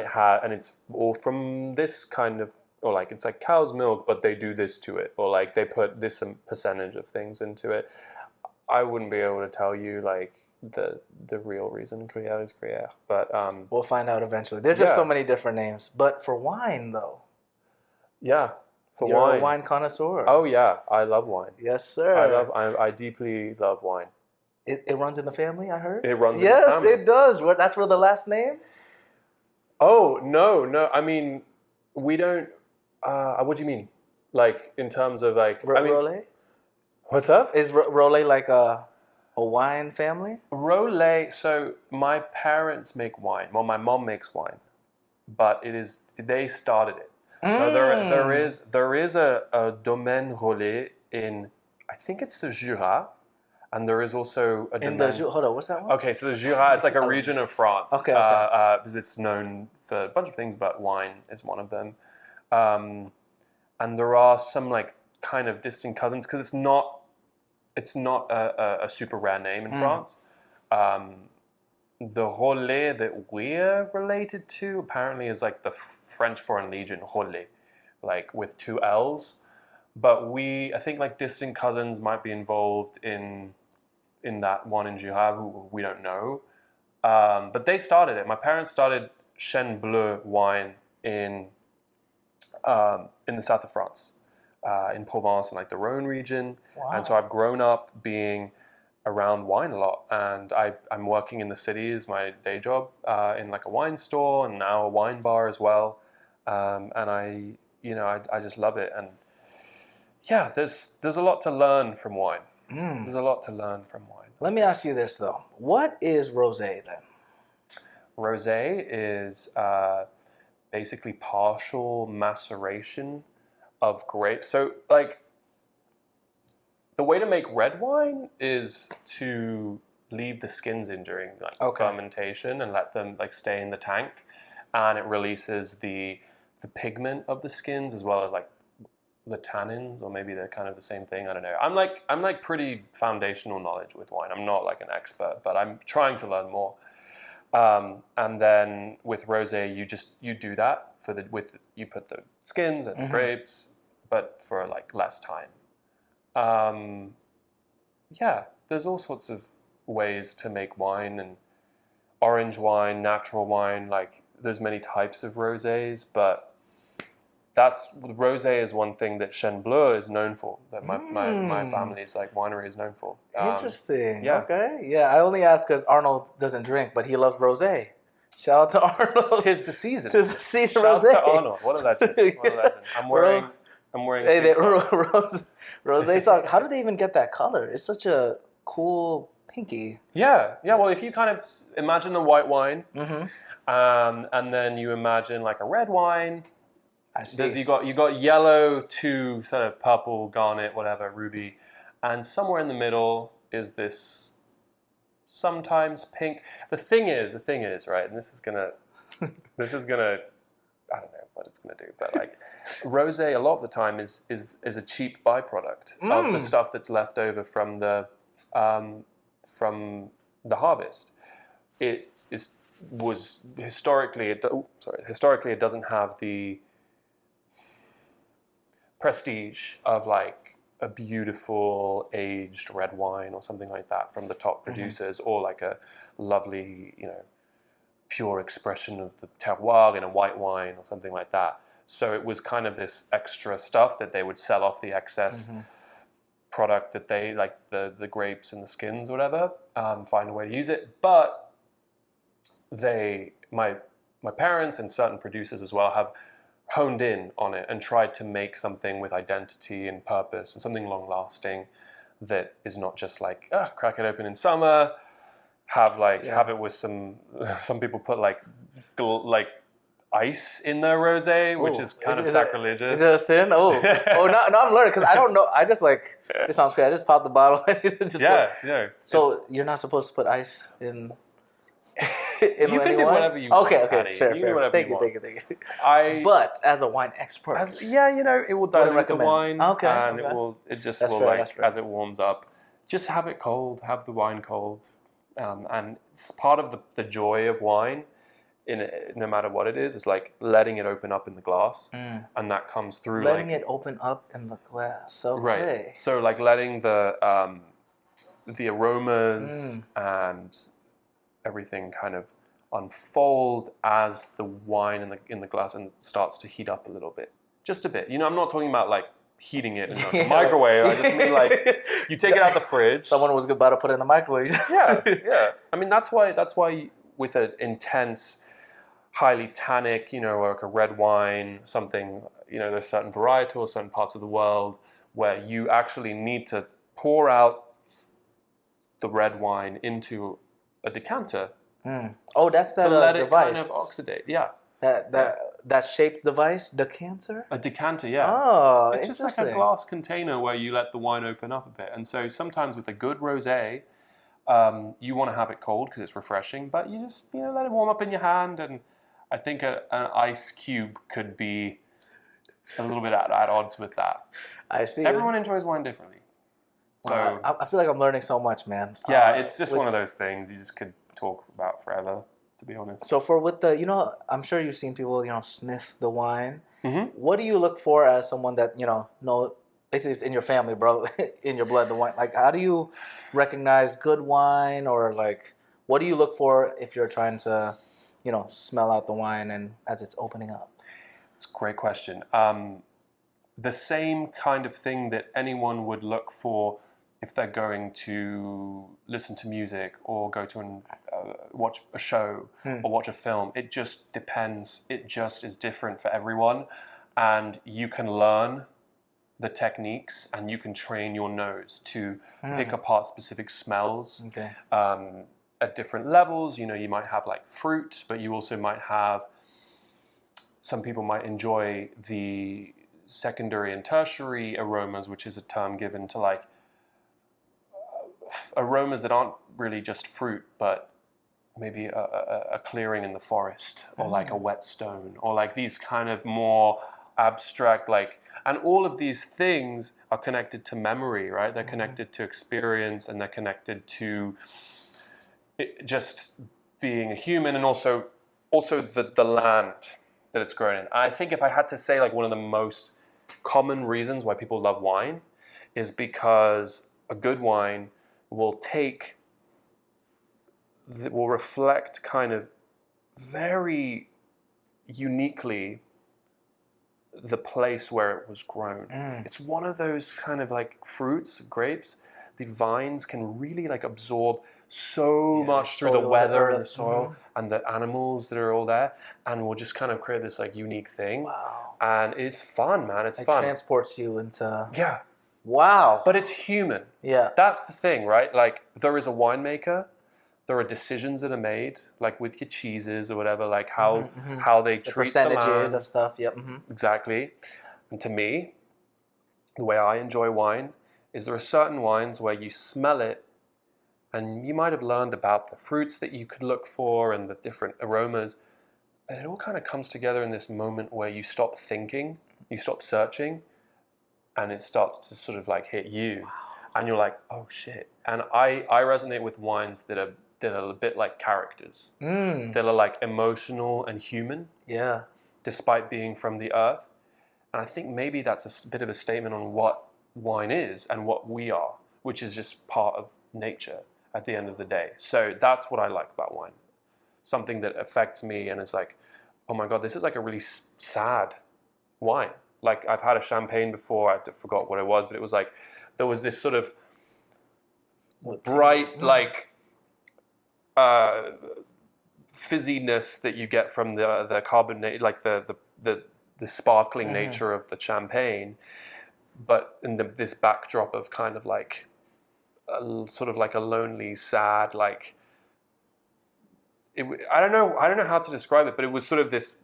it's all from this kind of, or like it's like cow's milk, but they do this to it, or like they put this percentage of things into it. I wouldn't be able to tell you like the real reason Gruyere is Gruyere, but we'll find out eventually. There's just so many different names. But for wine, though, yeah, for you're wine, a wine connoisseur. Oh yeah, I love wine. Yes, sir. I deeply love wine. It runs in the family, I heard. It runs in the family. Yes, it does. That's where the last name. Oh no! I mean, we don't. What do you mean? Like in terms of like? Rolet. What's up? Is Rolet like a wine family? Rolet. So my parents make wine. Well, my mom makes wine, but they started it. So there is a domaine Rolet in, I think it's the Jura, and there is also a domaine. Hold on, what's that one? Okay, so the Jura, it's like a region of France. Okay. Because it's known for a bunch of things, but wine is one of them. And there are some like kind of distant cousins, because it's not a super rare name in France. The Rolet that we're related to apparently is like the French Foreign Legion, Rolet, like with 2 L's. But I think like distant cousins might be involved in that one in Jura, who we don't know. But they started it. My parents started Chêne Bleu wine in the south of France, in Provence and like the Rhone region. Wow. And so I've grown up being around wine a lot, and I'm working in the city as my day job, in like a wine store and now a wine bar as well. And I just love it. And yeah, there's a lot to learn from wine. There's a lot to learn from wine. Let me ask you this though. What is rosé then? Rosé is basically partial maceration of grapes. So like the way to make red wine is to leave the skins in during like fermentation and let them like stay in the tank, and it releases the pigment of the skins as well as like the tannins, or maybe they're kind of the same thing. I don't know. I'm like pretty foundational knowledge with wine. I'm not like an expert, but I'm trying to learn more. And then with rosé, you do that you put the skins and the grapes, but for like less time. Yeah, there's all sorts of ways to make wine, and orange wine, natural wine. Like there's many types of rosés, but rosé is one thing that Chêne Bleu is known for. That my family's like winery is known for. Interesting. Yeah. Okay. Yeah, I only ask because Arnold doesn't drink, but he loves rosé. Shout out to Arnold. Tis the season. Tis the season. Shout Rosé. out to Arnold. What a legend. I'm wearing. Hey, rosé socks. How do they even get that color? It's such a cool pinky. Yeah. Well, if you kind of imagine a white wine, and then you imagine like a red wine. I see. You got yellow to sort of purple, garnet, whatever, ruby, and somewhere in the middle is this sometimes pink. The thing is, right, and this is gonna, I don't know what it's gonna do, but like rosé a lot of the time is a cheap byproduct of the stuff that's left over from the harvest. Historically it doesn't have the prestige of like a beautiful aged red wine or something like that from the top producers, or like a lovely, pure expression of the terroir in a white wine or something like that. So it was kind of this extra stuff that they would sell off the excess product that they like, the grapes and the skins or whatever, find a way to use it. But my parents and certain producers as well have honed in on it and tried to make something with identity and purpose and something long-lasting that is not just like crack it open in summer, have it with some people put like ice in their rosé, which is kind of sacrilegious. Is it a sin? No, I'm learning because I don't know. I just like, it sounds crazy. I just popped the bottle. So you're not supposed to put ice in. You can do whatever you want. Okay, fair. Thank you. But as a wine expert, it will dilute the wine, Okay, and it just will as it warms up, just have it cold, have the wine cold. And it's part of the joy of wine, no matter what it is like letting it open up in the glass. And that comes through Letting it open up in the glass. Okay. Right. So like letting the aromas and everything kind of unfold as the wine in the glass and starts to heat up a little bit. Just a bit. I'm not talking about like heating it in a microwave. I just mean like you take it out of the fridge. Someone was about to put it in the microwave. Yeah. I mean that's why with an intense, highly tannic, or like a red wine, something, there's certain varietals, certain parts of the world where you actually need to pour out the red wine into a decanter. Oh, that's that to let device. it kind of oxidate. Yeah. That shaped device, decanter? A decanter, yeah. Oh, it's just like a glass container where you let the wine open up a bit. And so sometimes with a good rosé, you want to have it cold because it's refreshing, but you just let it warm up in your hand. And I think an ice cube could be a little bit at odds with that. I see. Everyone enjoys wine differently. So I feel like I'm learning so much, man. Yeah, it's just one of those things you just could talk about forever, to be honest. So with the, I'm sure you've seen people, sniff the wine. Mm-hmm. What do you look for as someone that, know, basically it's in your family, bro, in your blood, the wine? Like, how do you recognize good wine, or like, what do you look for if you're trying to, smell out the wine and as it's opening up? It's a great question. The same kind of thing that anyone would look for if they're going to listen to music or go to watch a show or watch a film. It just depends. It just is different for everyone. And you can learn the techniques and you can train your nose to pick apart specific smells at different levels. You might have like fruit, but you also might have, some people might enjoy the secondary and tertiary aromas, which is a term given to like aromas that aren't really just fruit, but maybe a clearing in the forest, or like a whetstone, or like these kind of more abstract, like, and all of these things are connected to memory, right? They're connected to experience, and they're connected to just being a human, and also the land that it's grown in. I think if I had to say like one of the most common reasons why people love wine is because a good wine will reflect kind of very uniquely the place where it was grown. It's one of those kind of like fruits, grapes, the vines can really like absorb so much through the weather and the soil and the animals that are all there, and will just kind of create this like unique thing. Wow. And it's fun, man. It transports you into... Yeah. Wow. But it's human. Yeah. That's the thing, right? Like, there is a winemaker. There are decisions that are made, like with your cheeses or whatever, like how they treat the percentages of stuff. Yep. Exactly. And to me, the way I enjoy wine is there are certain wines where you smell it, and you might have learned about the fruits that you could look for and the different aromas, but it all kind of comes together in this moment where you stop thinking, you stop searching, and it starts to sort of like hit you. Wow. And you're like, oh shit. And I resonate with wines that are a bit like characters, that are like emotional and human, despite being from the earth. And I think maybe that's a bit of a statement on what wine is and what we are, which is just part of nature at the end of the day. So that's what I like about wine. Something that affects me and is like, oh my God, this is like a really sad wine. Like, I've had a champagne before, I forgot what it was, but it was like, there was this sort of bright, like, fizziness that you get from the carbonate, like the sparkling nature of the champagne, but in this backdrop of kind of like, sort of like a lonely, sad, like, I don't know how to describe it, but it was sort of this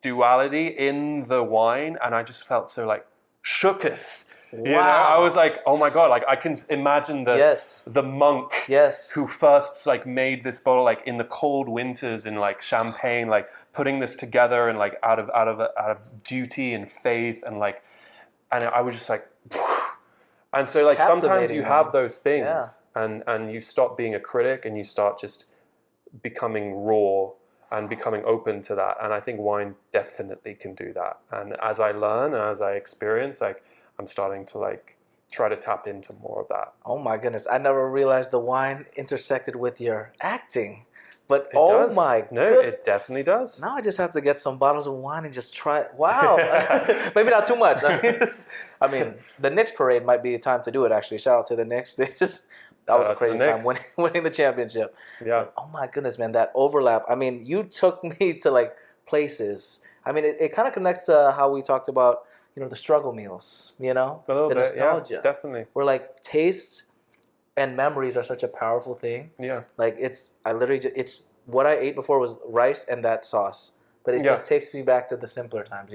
duality in the wine, and I just felt so like shooketh. Wow. You know, I was like, oh my God, like I can imagine the monk who first like made this bottle like in the cold winters in like Champagne, like putting this together and like out of duty and faith, and like, and I was just like, And so like sometimes you Captivating, have man. those things, Yeah. and you stop being a critic and you start just becoming raw and becoming open to that. And I think wine definitely can do that. And as I learn and as I experience, like I'm starting to like try to tap into more of that. Oh my goodness, I never realized the wine intersected with your acting. But It oh does. my No, good. it definitely does. Now I just have to get some bottles of wine and just try it. Wow. Maybe not too much. I mean, the Knicks parade might be a time to do it actually. Shout out to the Knicks. That Shout was a out to the crazy time Knicks. winning the championship. Yeah. But, oh my goodness, man, that overlap. I mean, you took me to like places. I mean, it kind of connects to how we talked about, the struggle meals, A little the bit, yeah, nostalgia. definitely. Where like tastes and memories are such a powerful thing. Yeah. Like it's what I ate before was rice and that sauce, but it Yeah. just takes me back to the simpler times.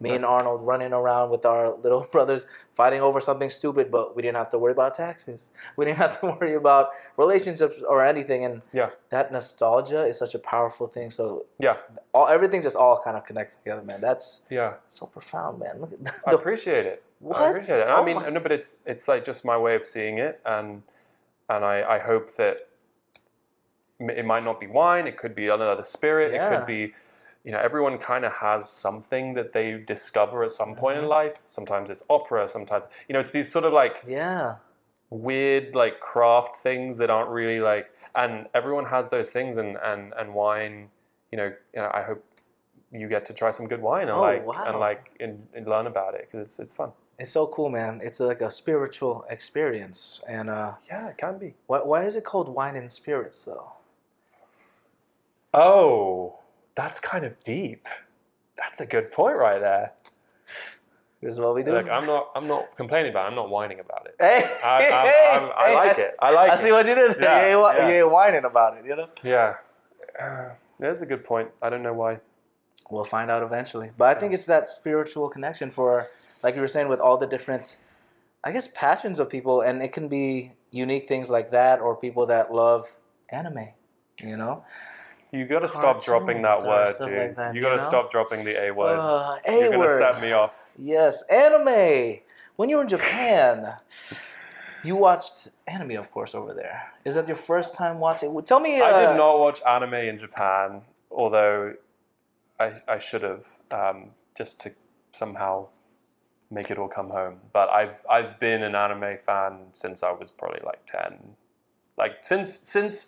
Me and Arnold running around with our little brothers fighting over something stupid, but we didn't have to worry about taxes. We didn't have to worry about relationships or anything, and Yeah. that nostalgia is such a powerful thing. So Yeah. everything just all kind of connects together, man. That's Yeah. so profound, man. Look at I appreciate it. What? I appreciate it. Oh I mean, my- no, but it's like just my way of seeing it, and I hope that it might not be wine. It could be another spirit. Yeah. It could be, everyone kind of has something that they discover at some point in life. Sometimes it's opera. Sometimes it's these sort of like yeah. weird like craft things that aren't really like, and everyone has those things, and wine. I hope you get to try some good wine and wow. and learn about it, because it's fun. It's so cool, man. It's like a spiritual experience, and Yeah, it can be. why is it called wine and spirits though? Oh, that's kind of deep. That's a good point right there. This is what we do. Like I'm not complaining about it. I'm not whining about it. Hey, I like it. I like I it. see what you did. Yeah, you yeah. ain't whining about it, Yeah. That's a good point. I don't know why. We'll find out eventually. But I think it's that spiritual connection for, like you were saying, with all the different, I guess, passions of people, and it can be unique things like that, or people that love anime. You got to stop dropping that Cartoons or word, stuff dude. like that, You got to you know? stop dropping the A word. A You're gonna word. set me off. Yes, anime. When you were in Japan, you watched anime, of course, over there. Is that your first time watching? Well, tell me. I did not watch anime in Japan, although I should have, just to somehow make it all come home. But I've been an anime fan since I was probably like 10. Like since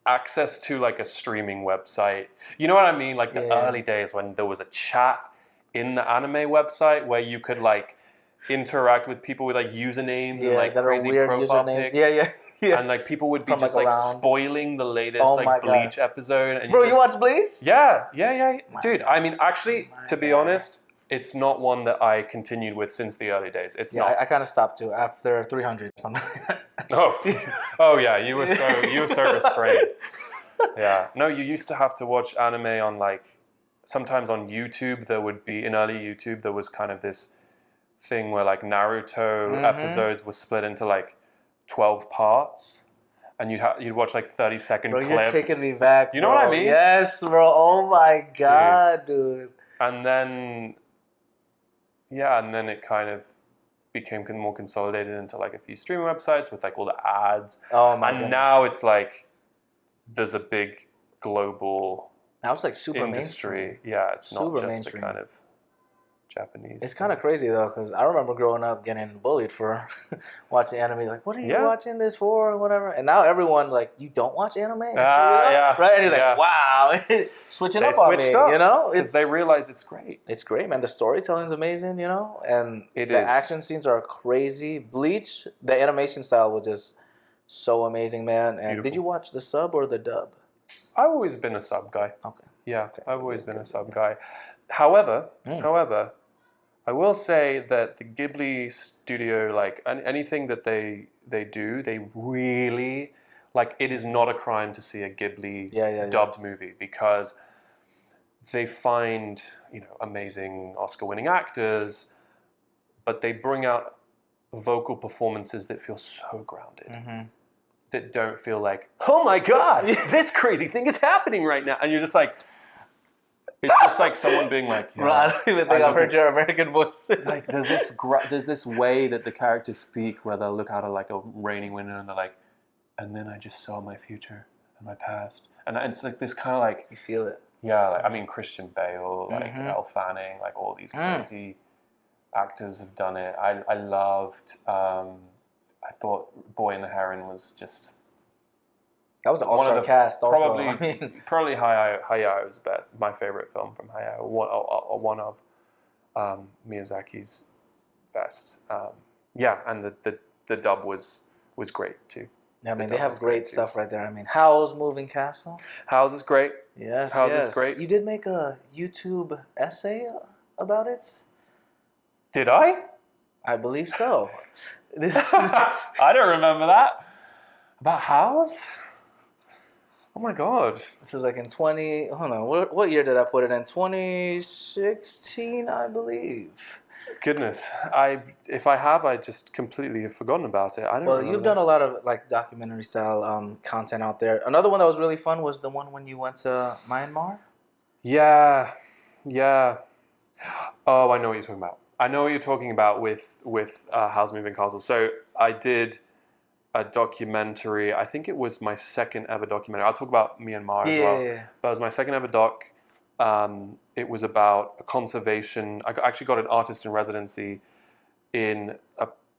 access to like a streaming website. You know what I mean? Like the Yeah. early days when there was a chat in the anime website where you could like interact with people with like usernames and like that are crazy weird profile usernames. pics. Yeah. And like people would be From, just like, like around. spoiling the latest Oh my like God. Bleach episode. And Bro, you watch Bleach? Yeah. My Dude, God. I mean, actually, My to be God. honest, it's not one that I continued with since the early days. It's Yeah, not. I kind of stopped too after 300 or something. Oh yeah, you were so restrained. Yeah. No, you used to have to watch anime on like, sometimes on YouTube there would be, in early YouTube there was kind of this thing where like Naruto episodes were split into like 12 parts, and you'd watch like 30-second Bro, clip. you're taking me back. You know what I bro. mean? Yes, bro. Oh my God, dude. And then it kind of became more consolidated into like a few streaming websites with like all the ads. Oh my And goodness. now it's like there's a big global Now it's like super industry. mainstream. Yeah, it's not Super just mainstream. a kind of Japanese. It's kind of crazy though, because I remember growing up getting bullied for watching anime. Like, what are you Yeah. watching this for, or whatever? And now everyone like, you don't watch anime, yeah. right? And he's Yeah. like, wow, switching They up on me, switched up, It's because they realize it's great. It's great, man. The storytelling's amazing, and It the is. action scenes are crazy. Bleach, the animation style was just so amazing, man. And did Beautiful. you watch the sub or the dub? I've always been a sub guy. Okay. Yeah, I've always been a sub guy. However, I will say that the Ghibli studio, like anything that they do, they really, like, it is not a crime to see a Ghibli dubbed movie, because they find, amazing Oscar-winning actors, but they bring out vocal performances that feel so grounded. Mm-hmm. That don't feel like, oh my God, this crazy thing is happening right now. And you're just like, It's just like someone being like, Bro, I don't even think I've heard your American voice. Like there's this way that the characters speak where they'll look out of like a rainy window and they're like, and then I just saw my future and my past, and it's like this kind of like You feel it. yeah, like, I mean Christian Bale, like Mhm. Elle Fanning, like all these crazy actors have done it. I loved. I thought Boy and the Heron was just That was an one of all-star the cast. Also, probably I mean, probably Hayao is best. My favorite film from Hayao, one of Miyazaki's best. Yeah, and the dub was great too. I mean, The they dub have was great too. stuff right there. I mean, Howl's Moving Castle. How's is great. Yes, How's yes. is great. You did make a YouTube essay about it? Did I? I believe so. I don't remember that. About Howl's? Oh my god. This was like in 20, hold on, what year did I put it in? 2016, I believe. Goodness. If I have, I just completely have forgotten about it. I don't Well, remember you've done a lot of like documentary style content out there. Another one that was really fun was the one when you went to Myanmar. Yeah. Yeah. Oh, I know what you're talking about. I know what you're talking about with Howl's Moving Castle. So I did a documentary. I think it was my second ever documentary. I'll talk about Myanmar as well. Yeah. But it was my second ever doc. It was about a conservation. I actually got an artist in residency in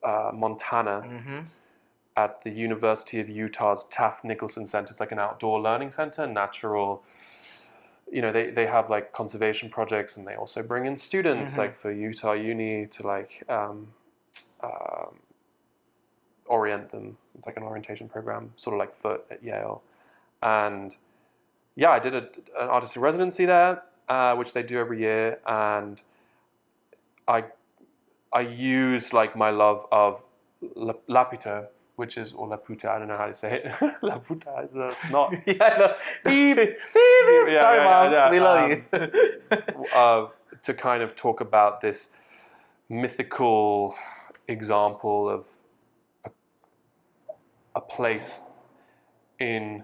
Montana Mm-hmm. at the University of Utah's Taft Nicholson Center. It's like an outdoor learning center, natural. You know, they have like conservation projects, and they also bring in students like for Utah Uni to like orient them. It's like an orientation program, sort of like Foot at Yale. And yeah, I did an artist in residency there, which they do every year, and I used like my love of Laputa, which is, or Laputa, I don't know how to say it. Laputa is not. Yeah, I know. Beep. Beep. Yeah, Sorry, yeah, moms. yeah. We love you. To kind of talk about this mythical example of a place in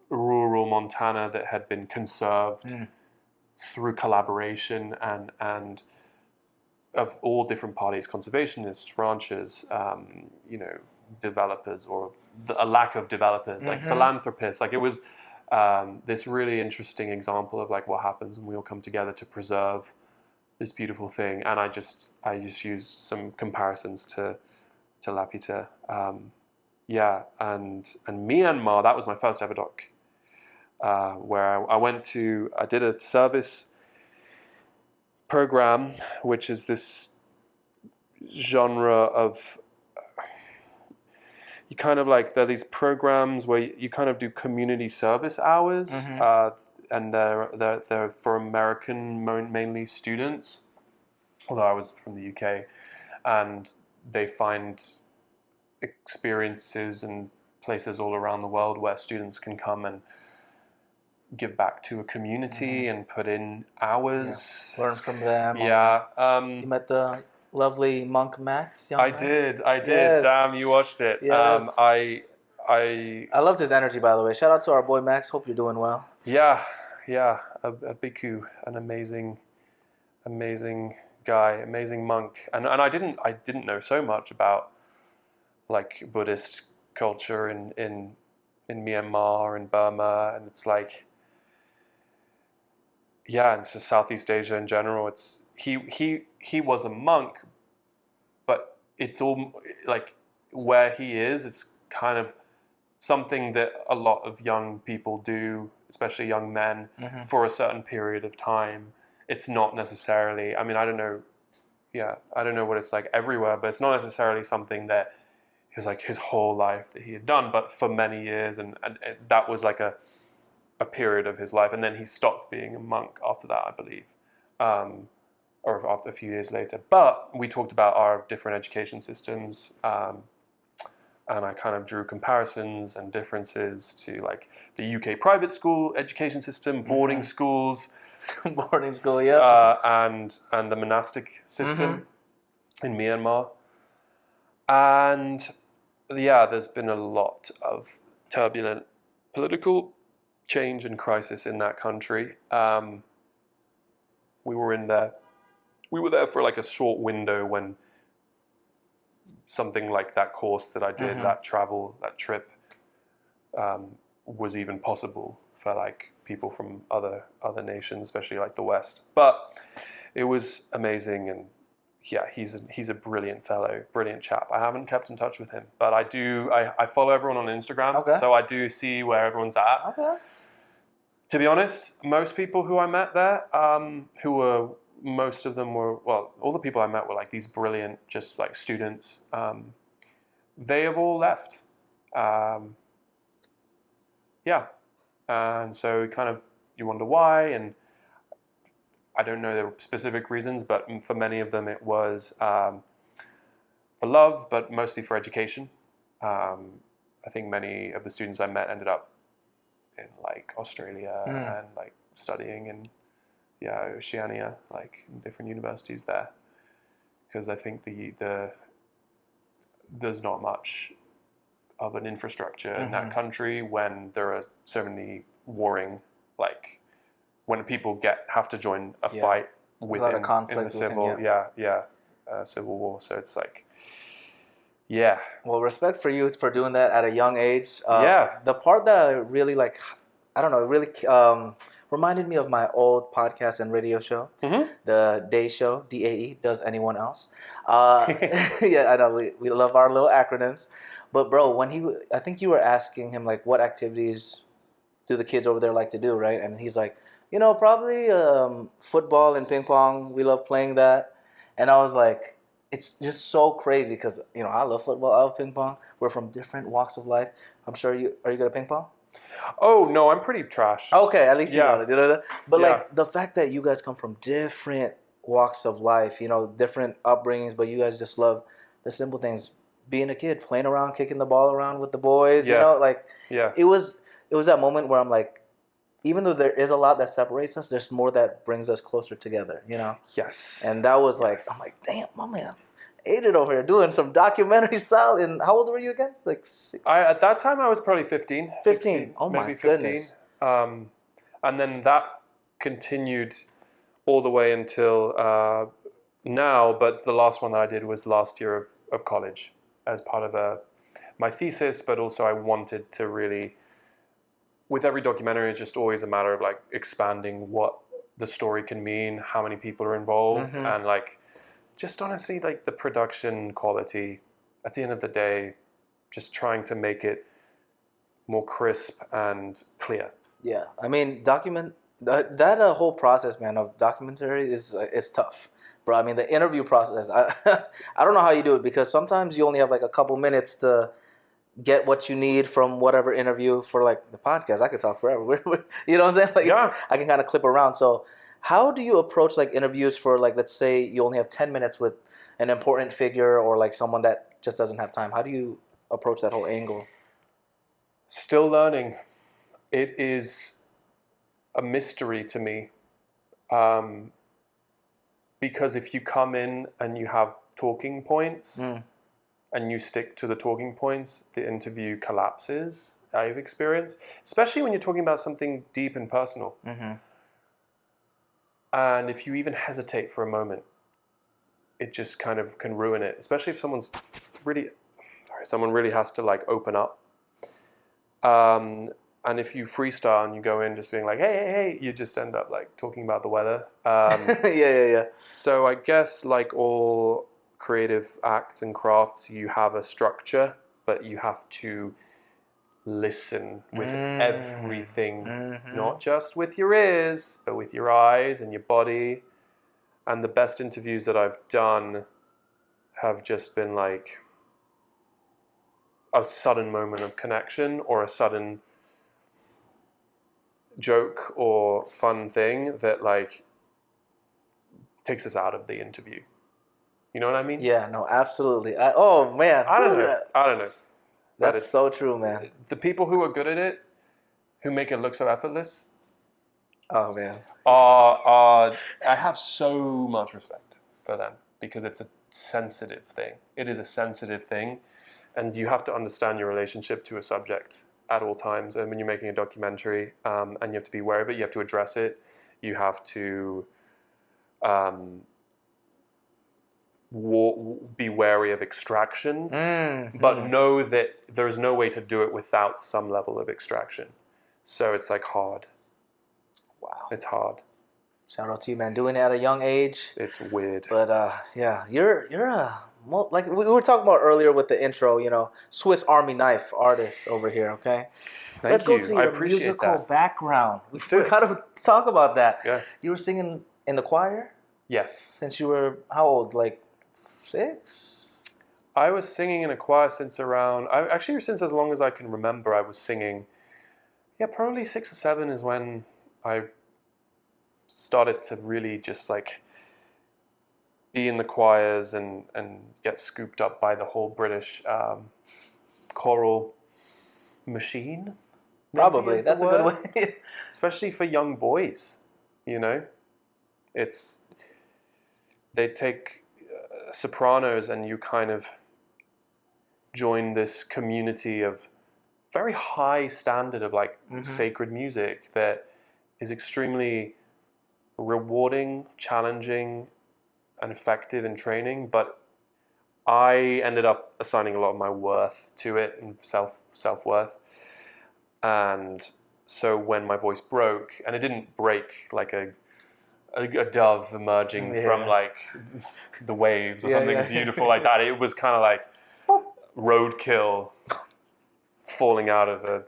rural Montana that had been conserved through collaboration and of all different parties, conservationists, ranchers, developers, or a lack of developers, like philanthropists. Like it was this really interesting example of like what happens when we all come together to preserve this beautiful thing. And I just used some comparisons to Laputa. Yeah, and Myanmar, that was my first ever doc, where I did a service program, which is this genre of, you kind of like, there are these programs where you kind of do community service hours, and they're for American mainly students, although I was from the UK, and they find experiences and places all around the world where students can come and give back to a community and put in hours. Yeah. Learn from them. Yeah. You met the lovely monk Max. I did. Yes. Damn, you watched it. Yes. I loved his energy, by the way. Shout out to our boy Max. Hope you're doing well. Yeah. A bhikkhu, an amazing guy, amazing monk, and I didn't know so much about like Buddhist culture in Myanmar and Burma, and it's like, yeah, and to Southeast Asia in general. It's he was a monk, but it's all like where he is. It's kind of something that a lot of young people do, especially young men, for a certain period of time. It's not necessarily. I mean, I don't know. Yeah, I don't know what it's like everywhere, but it's not necessarily something that is like his whole life that he had done, but for many years, and that was like a period of his life, and then he stopped being a monk after that, I believe, or after a few years later. But we talked about our different education systems, and I kind of drew comparisons and differences to like the UK private school education system, boarding schools, boarding school, yeah, and the monastic system in Myanmar, and yeah, there's been a lot of turbulent political change and crisis in that country. we were in there. We were there for like a short window when something like that course that I did, that trip, was even possible for like people from other nations, especially like the West. But it was amazing, and yeah, he's a brilliant fellow, brilliant chap. I haven't kept in touch with him, but I do. I follow everyone on Instagram, Okay. so I do see where everyone's at. Okay. To be honest, most people who I met there, most of them were, well, all the people I met were like these brilliant, just like students. They have all left. Yeah. And so kind of you wonder why, and I don't know the specific reasons, but for many of them it was for love, but mostly for education. I think many of the students I met ended up in like Australia and like studying in Oceania, like in different universities there, because I think there's not much of an infrastructure in that country when there are so many warring, like when people have to join a fight within in the civil civil war. So it's like, yeah. Well, respect for you for doing that at a young age. Yeah. The part that I really like, I don't know, really reminded me of my old podcast and radio show, the Day Show, DAE, Does Anyone Else? Yeah, I know, we love our little acronyms. But bro, when I think you were asking him like, what activities do the kids over there like to do, right? And he's like, probably football and ping pong. We love playing that. And I was like, it's just so crazy because, I love football, I love ping pong. We're from different walks of life. I'm sure are you good at ping pong? Oh, no, I'm pretty trash. Okay, at least you know it. But like the fact that you guys come from different walks of life, different upbringings, but you guys just love the simple things. Being a kid, playing around, kicking the ball around with the boys, it was that moment where I'm like, even though there is a lot that separates us, there's more that brings us closer together, Yes. And that was like, I'm like, damn, my man ate it over here doing some documentary style. And how old were you again? Like 6? At that time I was probably 15. 15. 16, oh my maybe 15. goodness. And then that continued all the way until now, but the last one that I did was last year of college as part of my thesis, but also I wanted to really, with every documentary, it's just always a matter of like expanding what the story can mean, how many people are involved, and like just honestly like the production quality at the end of the day, just trying to make it more crisp and clear. Yeah, I mean, that whole process, man, of documentary it's tough, bro. I mean, the interview process, I don't know how you do it because sometimes you only have like a couple minutes to get what you need from whatever interview. For like the podcast, I could talk forever. You know what I'm saying? Like, I can kind of clip around. So how do you approach like interviews for like, let's say you only have 10 minutes with an important figure or like someone that just doesn't have time? How do you approach that whole angle? Still learning. It is a mystery to me, because if you come in and you have talking points and you stick to the talking points, the interview collapses. I've experienced, especially when you're talking about something deep and personal. And if you even hesitate for a moment, it just kind of can ruin it, especially if someone really has to like open up. And if you freestyle and you go in just being like, hey, you just end up like talking about the weather. Yeah. So I guess like all creative acts and crafts, you have a structure, but you have to listen with everything, not just with your ears, but with your eyes and your body. And the best interviews that I've done have just been like a sudden moment of connection or a sudden joke or fun thing that like takes us out of the interview. You know what I mean? Yeah, no, absolutely. Oh man, I don't know. That's so true, man. The people who are good at it, who make it look so effortless. Oh man. I have so much respect for them because it's a sensitive thing. It is a sensitive thing, and you have to understand your relationship to a subject at all times. And when you're making a documentary, and you have to be aware of it, you have to address it, you have to be wary of extraction, Mm-hmm. but know that there's no way to do it without some level of extraction. So it's like hard. Wow. It's hard. Shout out to you, man. Doing it at a young age. It's weird. But yeah, you're like we were talking about earlier with the intro. Swiss Army knife artist over here. Okay. Let's go to I your appreciate musical that. background. We do it. gotta talk about that. Yeah. You were singing in the choir Yes. since you were how old? Like 6? I was singing in a choir since as long as I can remember, I was singing. Yeah, probably 6 or 7 is when I started to really just like be in the choirs and get scooped up by the whole British choral machine. Probably. That's a good way. Especially for young boys, they take sopranos and you kind of join this community of very high standard of like sacred music that is extremely rewarding, challenging, and effective in training. But I ended up assigning a lot of my worth to it and self-worth. And so when my voice broke, and it didn't break like a dove emerging from like the waves or something beautiful like that. It was kind of like roadkill falling out of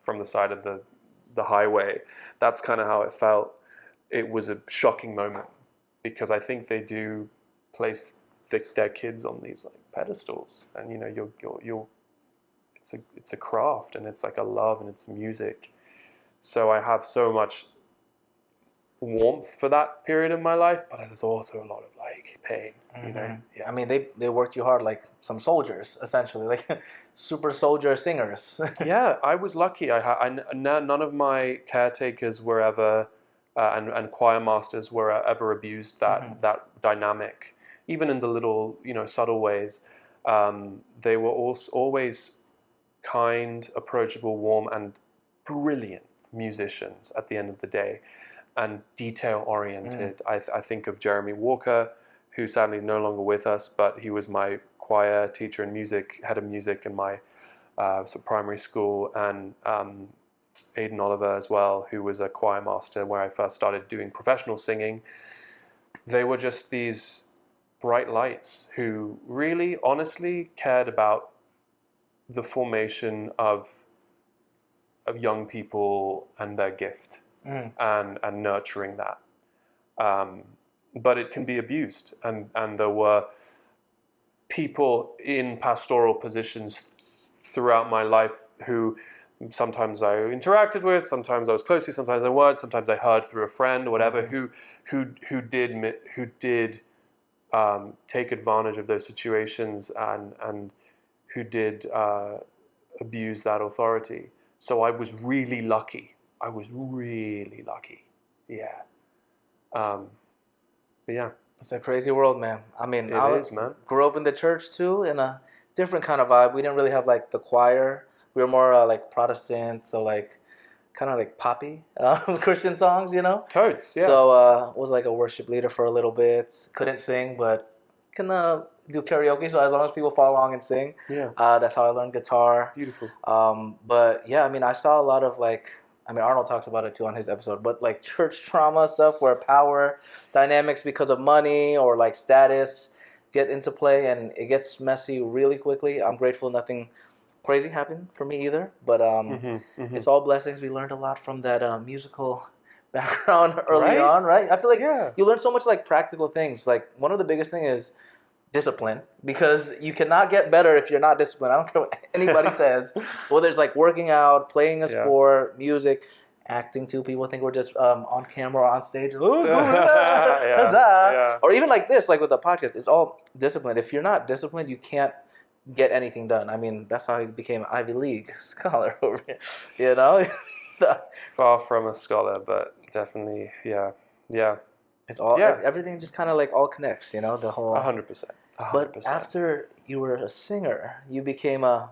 from the side of the highway. That's kind of how it felt. It was a shocking moment because I think they do place their kids on these like pedestals, and you're it's a craft, and it's like a love, and it's music. So I have so much warmth for that period of my life, but there's also a lot of like pain, Yeah. I mean, they worked you hard like some soldiers, essentially, like super soldier singers. Yeah, I was lucky. None of my caretakers were ever and choir masters were ever abused that dynamic, even in the little subtle ways. They were always kind, approachable, warm, and brilliant musicians at the end of the day, and detail-oriented. I think of Jeremy Walker, who sadly is no longer with us, but he was my choir teacher in music, head of music in my primary school, and Aidan Oliver as well, who was a choir master where I first started doing professional singing. They were just these bright lights who really, honestly cared about the formation of young people and their gift and nurturing that. But it can be abused, and there were people in pastoral positions throughout my life who sometimes I interacted with, sometimes I was close to, sometimes I weren't, sometimes I heard through a friend or whatever, who did take advantage of those situations and who did abuse that authority. So I was really lucky. Yeah. But yeah. It's a crazy world, man. I mean, It is, man. Grew up in the church too, in a different kind of vibe. We didn't really have like the choir. We were more like Protestant, so like kind of like poppy Christian songs, Totes, yeah. So was like a worship leader for a little bit. Couldn't sing, but can do karaoke. So as long as people follow along and sing, that's how I learned guitar. Beautiful. But yeah, I mean, I saw a lot of like. I mean, Arnold talks about it too on his episode, but like church trauma stuff where power dynamics because of money or like status get into play, and it gets messy really quickly. I'm grateful nothing crazy happened for me either, but it's all blessings. We learned a lot from that musical background early on, right? I feel like you learn so much like practical things. Like one of the biggest thing is discipline, because you cannot get better if you're not disciplined. I don't care what anybody says. Whether it's like working out, playing a sport, music, acting too. People think we're just on camera or on stage. Or even like this, like with the podcast, it's all discipline. If you're not disciplined, you can't get anything done. I mean, that's how he became an Ivy League scholar over here, Far from a scholar, but definitely, yeah. It's all, everything just kind of like all connects, the whole. 100%. But after you were a singer, you became a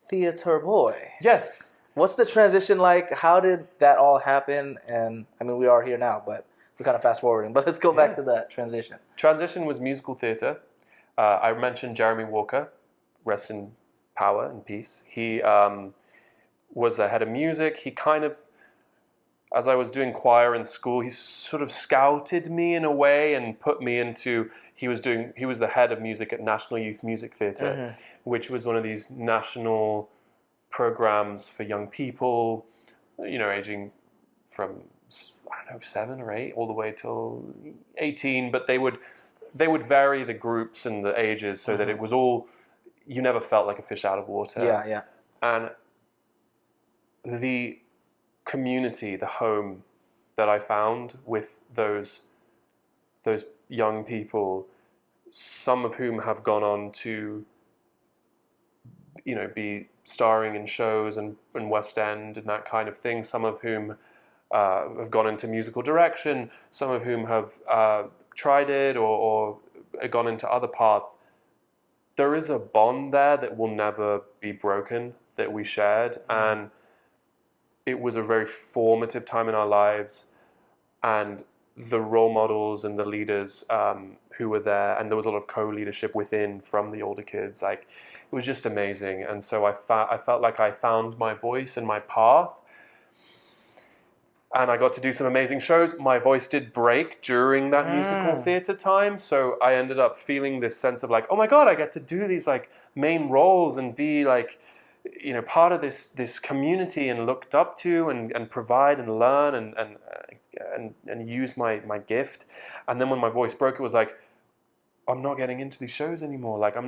theater boy. Yes. What's the transition like? How did that all happen? And I mean, we are here now, but we're kind of fast forwarding, but let's go back to that transition. Transition was musical theatre. I mentioned Jeremy Walker, rest in power and peace. He was the head of music. He kind of, as I was doing choir in school, he sort of scouted me in a way and put me into, he was the head of music at National Youth Music Theatre, which was one of these national programs for young people, aging from, I don't know, 7 or 8 all the way till 18, but they would vary the groups and the ages so that it was all, you never felt like a fish out of water. Yeah. And the community, the home that I found with those young people, some of whom have gone on to, be starring in shows and West End and that kind of thing, some of whom have gone into musical direction, some of whom have tried it or gone into other paths. There is a bond there that will never be broken that we shared, and it was a very formative time in our lives, and the role models and the leaders who were there, and there was a lot of co-leadership within from the older kids. Like, it was just amazing, and so I felt like I found my voice and my path, and I got to do some amazing shows. My voice did break during that musical theatre time, so I ended up feeling this sense of like, oh my God, I get to do these like main roles and be like, part of this community and looked up to and provide and learn and use my gift. And then when my voice broke, it was like, I'm not getting into these shows anymore. Like I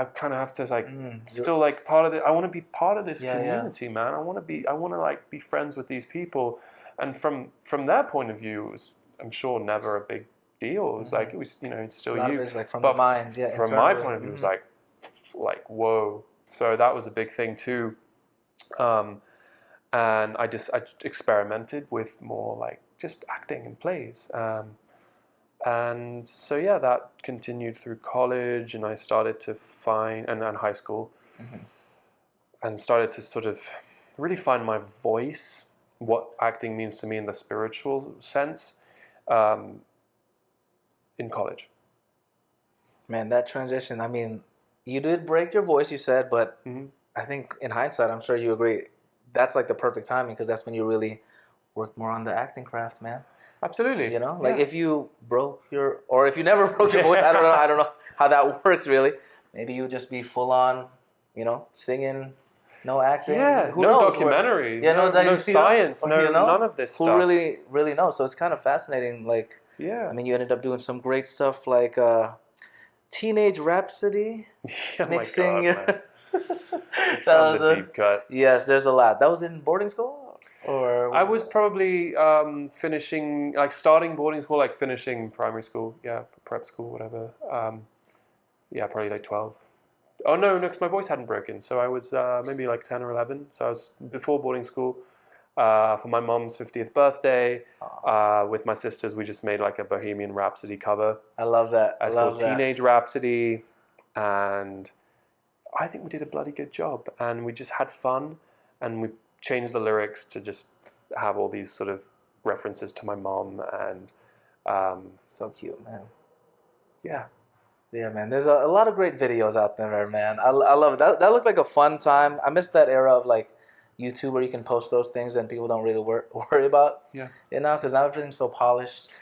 kind of have to like still like part of it. I want to be part of this community, man. I want to like be friends with these people. And from their point of view, it was, I'm sure, never a big deal. It was like, it was, it's still you. It's like from the mind, From my point of view, it was like, whoa. So that was a big thing too. And I experimented with more like just acting in plays. And so, yeah, that continued through college, and I started to find, and high school, and started to sort of really find my voice, what acting means to me in the spiritual sense, in college. Man, that transition, I mean, you did break your voice, you said, but I think in hindsight, I'm sure you agree, that's like the perfect timing, because that's when you really work more on the acting craft, man. Absolutely. Like if you broke or if you never broke your voice, I don't know how that works really. Maybe you just be full on, singing, no acting. Yeah, Who no knows documentary, no science, none of this stuff. Who really knows? So it's kind of fascinating. Like, I mean, you ended up doing some great stuff like Teenage Rhapsody. Oh my God, man. That was the deep cut. Yes, there's a lot. That was in boarding school? Or I was probably finishing, like starting boarding school, like finishing primary school, prep school, whatever. Probably like 12. Oh no, because my voice hadn't broken, so I was maybe like 10 or 11. So I was before boarding school for my mom's 50th birthday. With my sisters, we just made like a Bohemian Rhapsody cover. I love that. It's called Teenage Rhapsody, and I think we did a bloody good job, and we just had fun, and we changed the lyrics to just have all these sort of references to my mom, and so cute, man. Yeah, man. There's a lot of great videos out there, man. I love it. That looked like a fun time. I miss that era of like YouTube where you can post those things and people don't really worry about. Because now everything's so polished.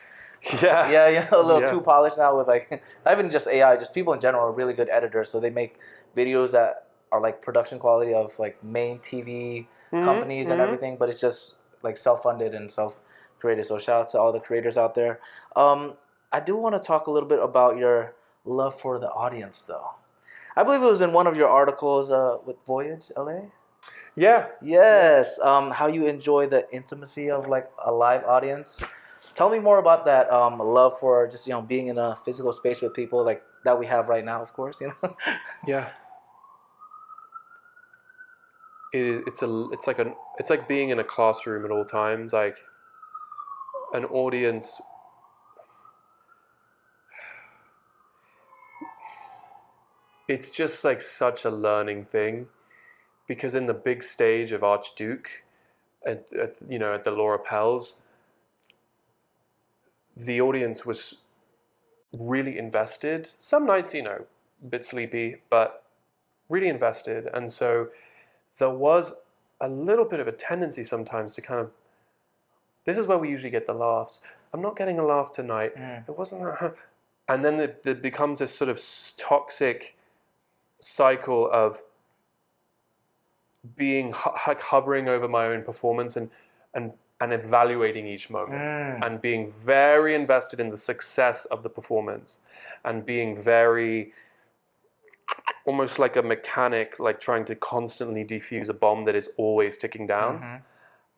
A little too polished now with like not even just AI, just people in general are really good editors, so they make videos that are like production quality of like main TV companies and everything, but it's just like self-funded and self-created. So shout out to all the creators out there. I do want to talk a little bit about your love for the audience, though. I believe it was in one of your articles with Voyage LA. Yeah. Yes. How you enjoy the intimacy of like a live audience. Tell me more about that love for just being in a physical space with people like that we have right now, of course. Yeah. It's like being in a classroom at all times. Like an audience. It's just like such a learning thing, because in the big stage of Archduke, at the Laura Pels, the audience was really invested. Some nights, a bit sleepy, but really invested. And so there was a little bit of a tendency sometimes to kind of, this is where we usually get the laughs. I'm not getting a laugh tonight. It wasn't, and then it becomes this sort of toxic cycle of being hovering over my own performance and evaluating each moment and being very invested in the success of the performance and being very almost like a mechanic, like trying to constantly defuse a bomb that is always ticking down.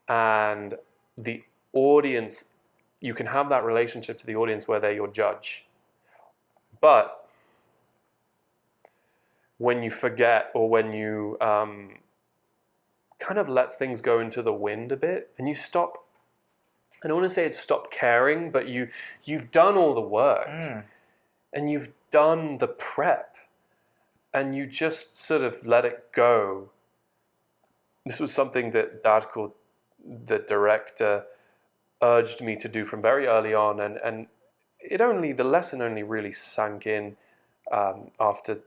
And the audience, you can have that relationship to the audience where they're your judge. But when you forget, or when you kind of let things go into the wind a bit, and you stop, I don't want to say it's stop caring, but you've done all the work and you've done the prep and you just sort of let it go. This was something that Darko, the director, urged me to do from very early on, and the lesson only really sank in after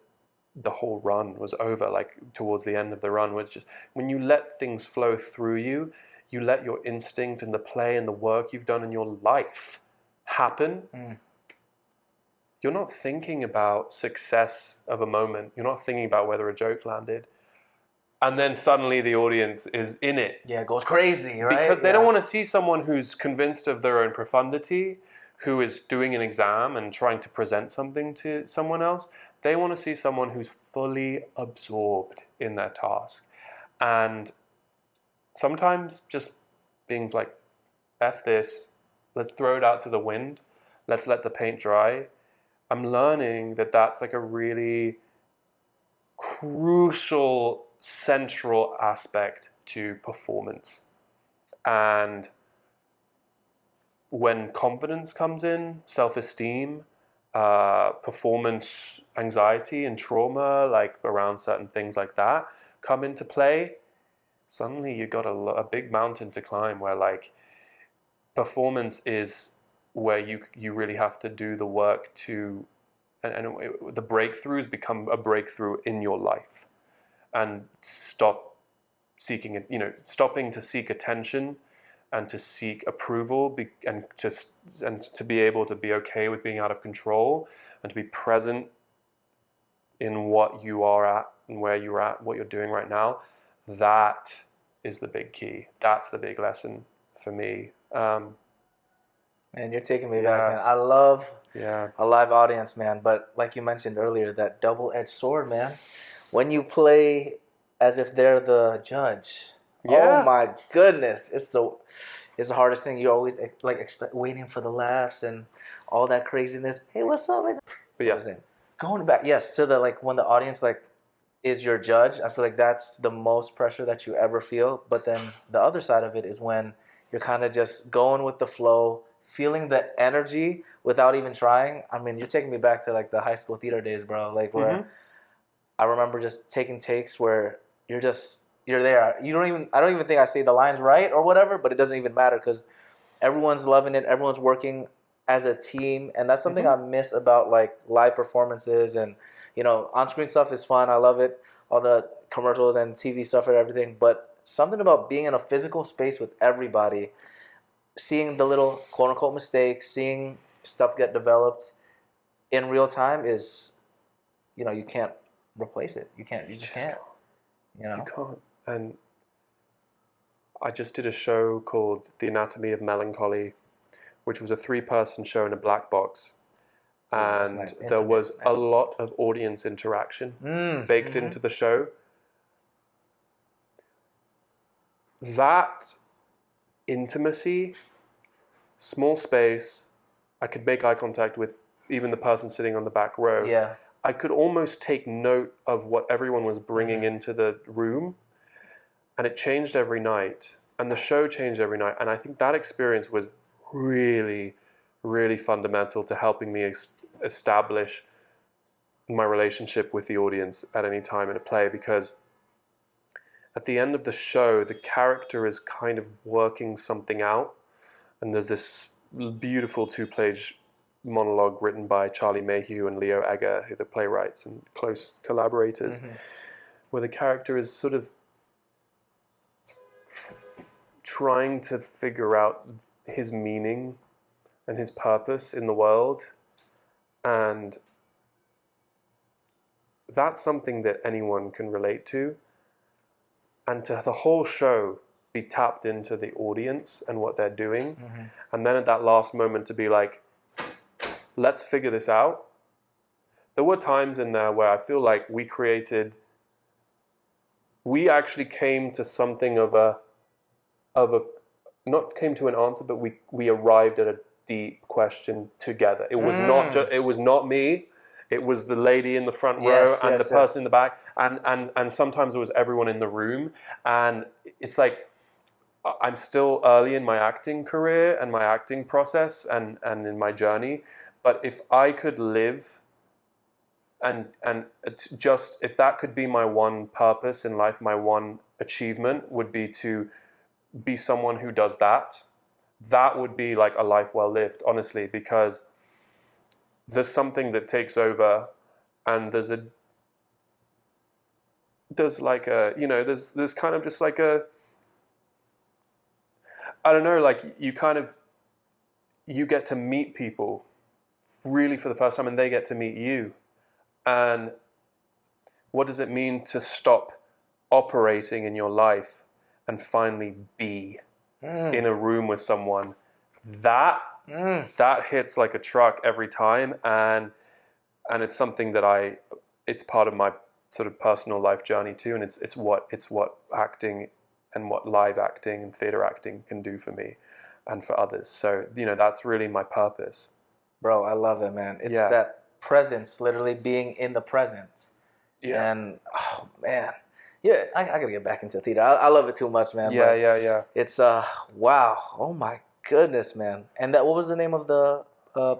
the whole run was over, like towards the end of the run, was just when you let things flow through you, you let your instinct and the play and the work you've done in your life happen. You're not thinking about success of a moment. You're not thinking about whether a joke landed. And then suddenly the audience is in it. Yeah, it goes crazy, right? Because they don't want to see someone who's convinced of their own profundity, who is doing an exam and trying to present something to someone else. They want to see someone who's fully absorbed in their task. And sometimes just being like, F this, let's throw it out to the wind, let's let the paint dry. I'm learning that that's like a really crucial, central aspect to performance. And when confidence comes in, self-esteem, performance anxiety and trauma, like around certain things like that, come into play, suddenly you got a big mountain to climb, where like performance is where you really have to do the work to, and the breakthroughs become a breakthrough in your life, and stopping to seek attention and to seek approval, and to be able to be okay with being out of control, and to be present in what you are at and where you're at, what you're doing right now. That is the big key. That's the big lesson for me. And you're taking me back, man. I love a live audience, man. But like you mentioned earlier, that double-edged sword, man. When you play as if they're the judge. Oh my goodness, it's the hardest thing. You're always like waiting for the laughs and all that craziness. Hey, what's up? But going back, yes, to the like when the audience like is your judge. I feel like that's the most pressure that you ever feel. But then the other side of it is when you're kind of just going with the flow, feeling the energy without even trying. I mean, you're taking me back to like the high school theater days, bro. Like where I remember just taking takes where you're there. I don't even think I say the lines right or whatever, but it doesn't even matter because everyone's loving it. Everyone's working as a team. And that's something I miss about like live performances, and, on-screen stuff is fun. I love it. All the commercials and TV stuff and everything. But something about being in a physical space with everybody, seeing the little quote unquote mistakes, seeing stuff get developed in real time is, you can't replace it. You just can't. You can't. And I just did a show called The Anatomy of Melancholy, which was a 3-person show in a black box. And nice. There was a lot of audience interaction baked into the show. That intimacy, small space, I could make eye contact with even the person sitting on the back row. Yeah. I could almost take note of what everyone was bringing into the room, and it changed every night, and the show changed every night. And I think that experience was really, really fundamental to helping me establish my relationship with the audience at any time in a play, because at the end of the show, the character is kind of working something out, and there's this beautiful two-page monologue written by Charlie Mayhew and Leo Egger, who are the playwrights and close collaborators, where the character is sort of trying to figure out his meaning and his purpose in the world. And that's something that anyone can relate to. And to the whole show be tapped into the audience and what they're doing. And then at that last moment to be like, let's figure this out. There were times in there where I feel like we actually came to something of a, not came to an answer, but we arrived at a deep question together. It was it was not me. It was the lady in the front row and the person in the back, and sometimes it was everyone in the room. And it's like, I'm still early in my acting career and my acting process and in my journey. But if I could live and just, if that could be my one purpose in life, my one achievement would be to be someone who does that, that would be like a life well lived, honestly, because there's something that takes over, and there's like a, you know, there's kind of just like a, I don't know, like you get to meet people really for the first time, and they get to meet you. And what does it mean to stop operating in your life and finally be in a room with someone? That hits like a truck every time, and it's something that it's part of my sort of personal life journey too, and it's what acting and what live acting and theater acting can do for me and for others. So, you know, that's really my purpose. Bro, I love it, man. It's that presence, literally being in the present. Yeah. And oh man, yeah, I gotta get back into theater. I love it too much, man. Yeah. It's wow. Oh my goodness, man. And what was the name of the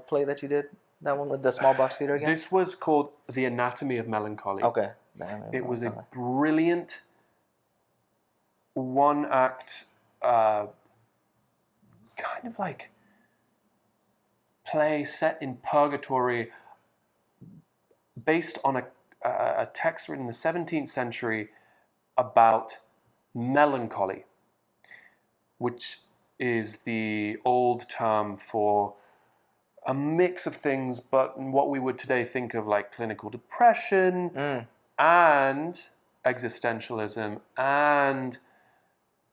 play that you did? That one with the small box theater again? This was called The Anatomy of Melancholy. Okay. It was a brilliant one act, kind of like play set in purgatory, based on a text written in the 17th century about melancholy, which is the old term for a mix of things, but what we would today think of like clinical depression and existentialism and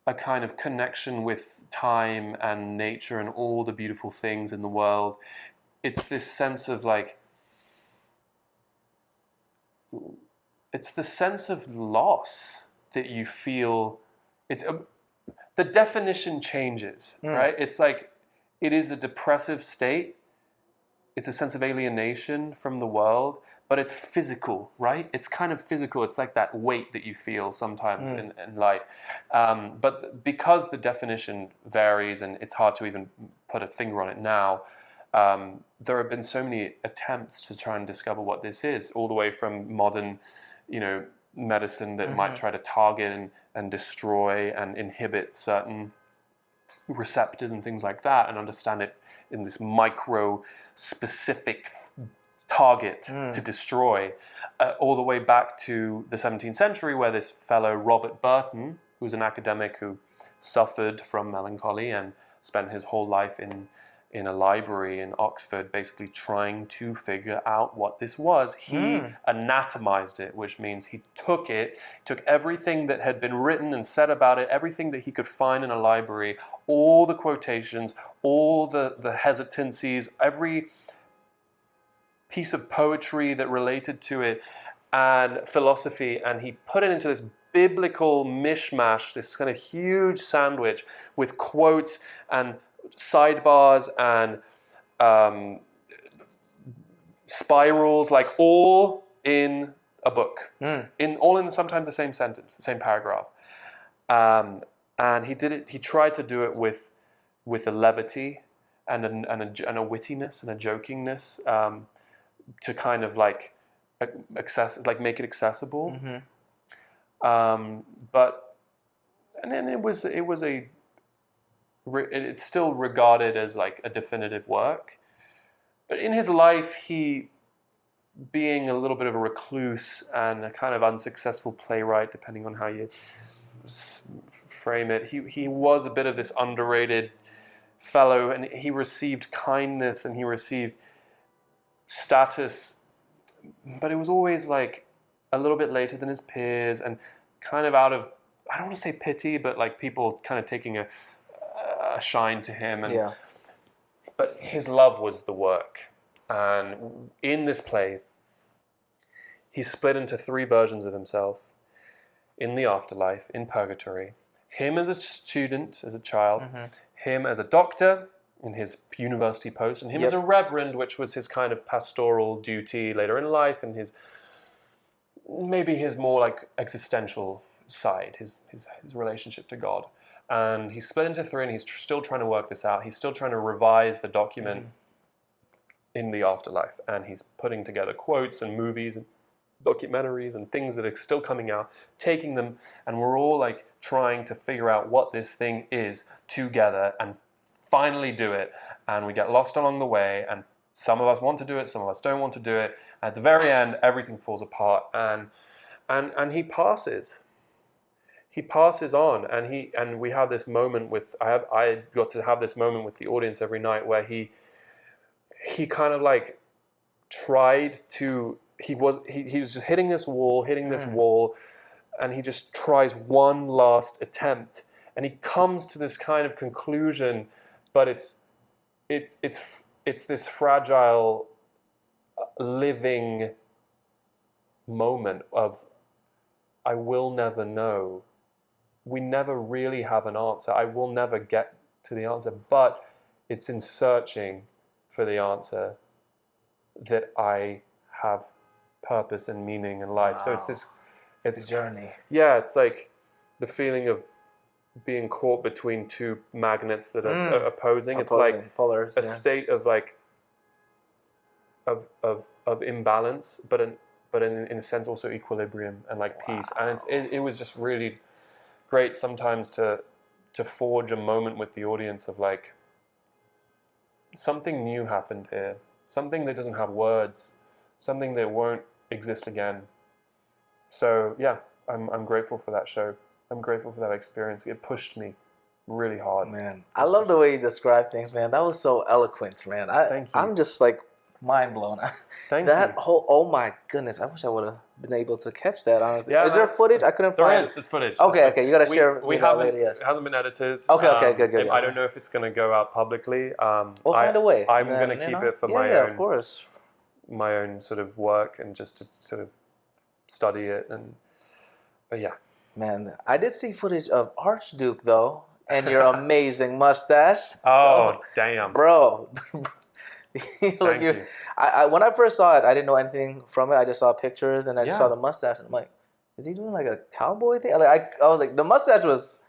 a kind of connection with time and nature and all the beautiful things in the world. It's this sense of like, it's the sense of loss that you feel. The definition changes, right? It's like, it is a depressive state. It's a sense of alienation from the world, but it's physical, right? It's kind of physical. It's like that weight that you feel sometimes in life. But because the definition varies and it's hard to even put a finger on it now, there have been so many attempts to try and discover what this is, all the way from modern, you know, medicine that might try to target and destroy and inhibit certain receptors and things like that, and understand it in this micro specific target to destroy, all the way back to the 17th century, where this fellow Robert Burton, who was an academic who suffered from melancholy and spent his whole life in a library in Oxford, basically trying to figure out what this was. He anatomized it, which means he took everything that had been written and said about it, everything that he could find in a library, all the quotations, all the hesitancies, every piece of poetry that related to it, and philosophy, and he put it into this biblical mishmash, this kind of huge sandwich with quotes and sidebars and spirals, like all in a book, all in sometimes the same sentence, the same paragraph. And he did it. He tried to do it with a levity and a wittiness and a jokingness, to kind of like make it accessible. But and then it was it's still regarded as like a definitive work. But in his life, he, being a little bit of a recluse and a kind of unsuccessful playwright, depending on how you frame it, he was a bit of this underrated fellow, and he received kindness and he received status, but it was always like a little bit later than his peers, and kind of out of, I don't want to say pity, but like people kind of taking a shine to him. And Yeah. but his love was the work. And in this play, he's split into 3 versions of himself: in the afterlife, in purgatory, him as a student, as a child, him as a doctor in his university post, and him as a reverend, which was his kind of pastoral duty later in life, and his maybe his more like existential side, his relationship to God. And he's split into 3, and he's still trying to work this out. He's still trying to revise the document in the afterlife, and he's putting together quotes and movies and documentaries and things that are still coming out, taking them, and we're all like trying to figure out what this thing is together and finally do it. And we get lost along the way, and some of us want to do it, some of us don't want to do it. At the very end, everything falls apart, and he passes. He passes on, and we have this moment with, I got to have this moment with the audience every night where he kind of like tried to, he was just hitting this wall, and he just tries one last attempt, and he comes to this kind of conclusion, but it's this fragile living moment of, I will never know. We never really have an answer. I will never get to the answer, but it's in searching for the answer that I have purpose and meaning in life. Wow. So it's the journey. Yeah, it's like the feeling of being caught between 2 magnets that are opposing. It's like polars, a state of like of imbalance, but in a sense also equilibrium and like peace. And it was just really great sometimes to forge a moment with the audience of like, something new happened here, something that doesn't have words, something that won't exist again. So yeah, I'm grateful for that show. I'm grateful for that experience. It pushed me really hard. Man, I love the way you describe things, man. That was so eloquent, man. Thank you. I'm just like mind blown. Thank that you. whole, oh my goodness, I wish I would have been able to catch that, honestly. Yeah, is there footage? I couldn't find it. There's footage. Okay, you gotta share we haven't, later, yes. It hasn't been edited. Okay, good. I don't know if it's going to go out publicly. We'll find a way. I'm going to keep it for my own. Of course. My own sort of work, and just to sort of study it. But yeah. Man, I did see footage of Archduke though, and your amazing mustache. Oh, damn. Bro. Thank you. I when I first saw it, I didn't know anything from it. I just saw pictures, and I just saw the mustache, and I'm like, is he doing like a cowboy thing? Like I was like, the mustache was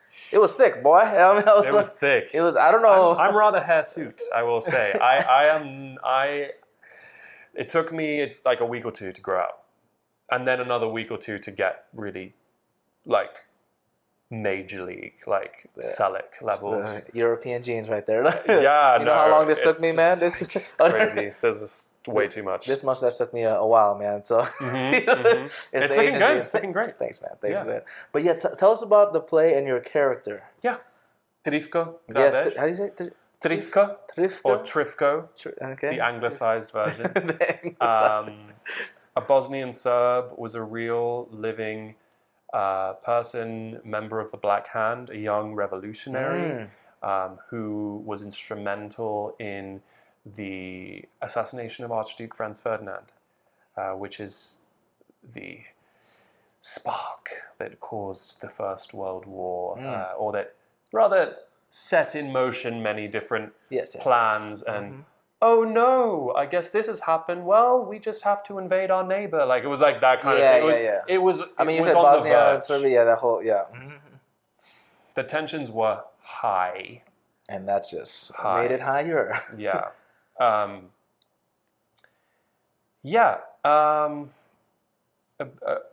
thick, boy. I mean, it was thick. It was, I don't know. I'm rather hirsute, I will say. It took me like a week or 2 to grow out, and then another week or 2 to get really like major league, like Selleck levels. The European genes right there. Yeah, you know how long this took me, man? This is crazy. There's just way too much. This mustache took me a while, man. So it's looking great. It's looking great. Thanks, man. Man. But yeah, tell us about the play and your character. Yeah, Trifko. Yes. How do you say it? Trifko. Or Trifko. Okay. The anglicized version. A Bosnian Serb, was a real living person, member of the Black Hand, a young revolutionary who was instrumental in the assassination of Archduke Franz Ferdinand, which is the spark that caused the First World War, or that rather set in motion many different plans. And oh no, I guess this has happened. Well, we just have to invade our neighbor. Like it was like that kind of thing. It was. I mean, you was said on Bosnia, Serbia, that whole The tensions were high, and that's just made it higher. Yeah. A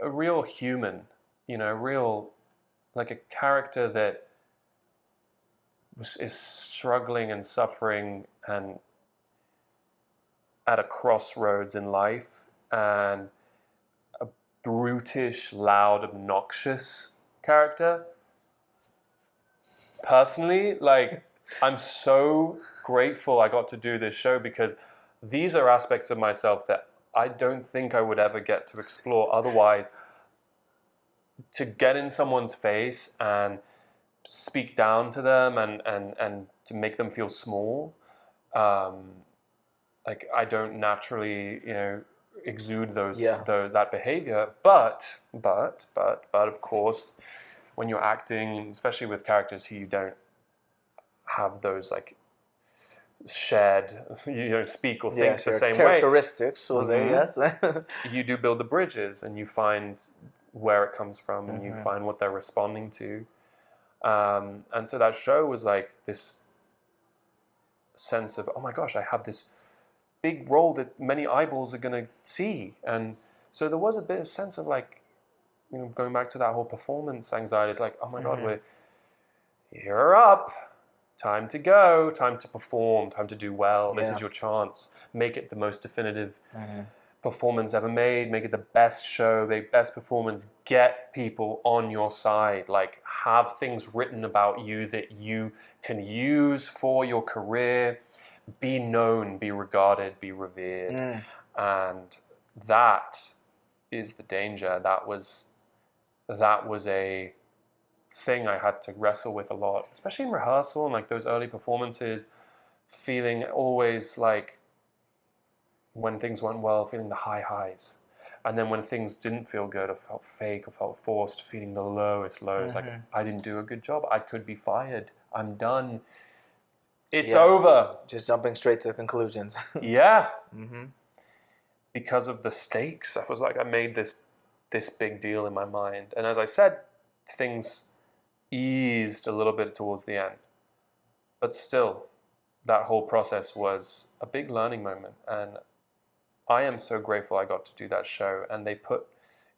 real human, real, like a character that is struggling and suffering and at a crossroads in life, and a brutish, loud, obnoxious character. Personally, like, I'm so grateful I got to do this show, because these are aspects of myself that I don't think I would ever get to explore otherwise. To get in someone's face and speak down to them and to make them feel small, like, I don't naturally, exude that behavior. But of course, when you're acting, especially with characters who you don't have those, like, shared, speak or think the same characteristics, way. was it? Yes. You do build the bridges, and you find where it comes from, and you find what they're responding to. And so that show was like this sense of, oh my gosh, I have this big role that many eyeballs are going to see. And so there was a bit of sense of, like, going back to that whole performance anxiety. It's like, oh my God, you're up. Time to go. Time to perform. Time to do well. This is your chance. Make it the most definitive performance ever made. Make it the best show, the best performance. Get people on your side. Like, have things written about you that you can use for your career. Be known, be regarded, be revered. And that is the danger. That was a thing I had to wrestle with a lot, especially in rehearsal and, like, those early performances, feeling always like, when things went well, feeling the high highs. And then when things didn't feel good or felt fake or felt forced, feeling the lowest lows. Like, I didn't do a good job. I could be fired. I'm done. It's over. Just jumping straight to conclusions. Yeah. Because of the stakes. I was like, I made this big deal in my mind. And as I said, things eased a little bit towards the end. But still, that whole process was a big learning moment. And I am so grateful I got to do that show. And they put,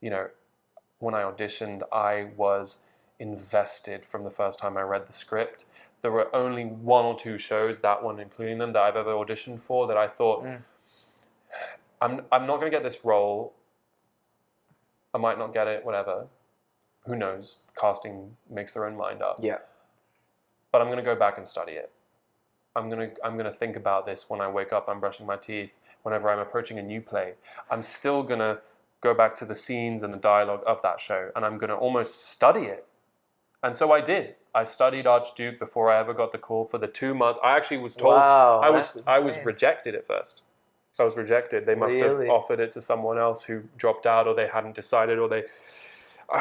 when I auditioned, I was invested from the first time I read the script. There were only one or two shows, that one including them, that I've ever auditioned for, that I thought, I'm not going to get this role. I might not get it, whatever. Who knows? Casting makes their own mind up. Yeah. But I'm going to go back and study it. I'm going to think about this when I wake up, I'm brushing my teeth, whenever I'm approaching a new play. I'm still going to go back to the scenes and the dialogue of that show, and I'm going to almost study it. And so I did. I studied Archduke before I ever got the call for the 2 months. I actually was told I was rejected at first. I was rejected. They must have offered it to someone else who dropped out, or they hadn't decided, or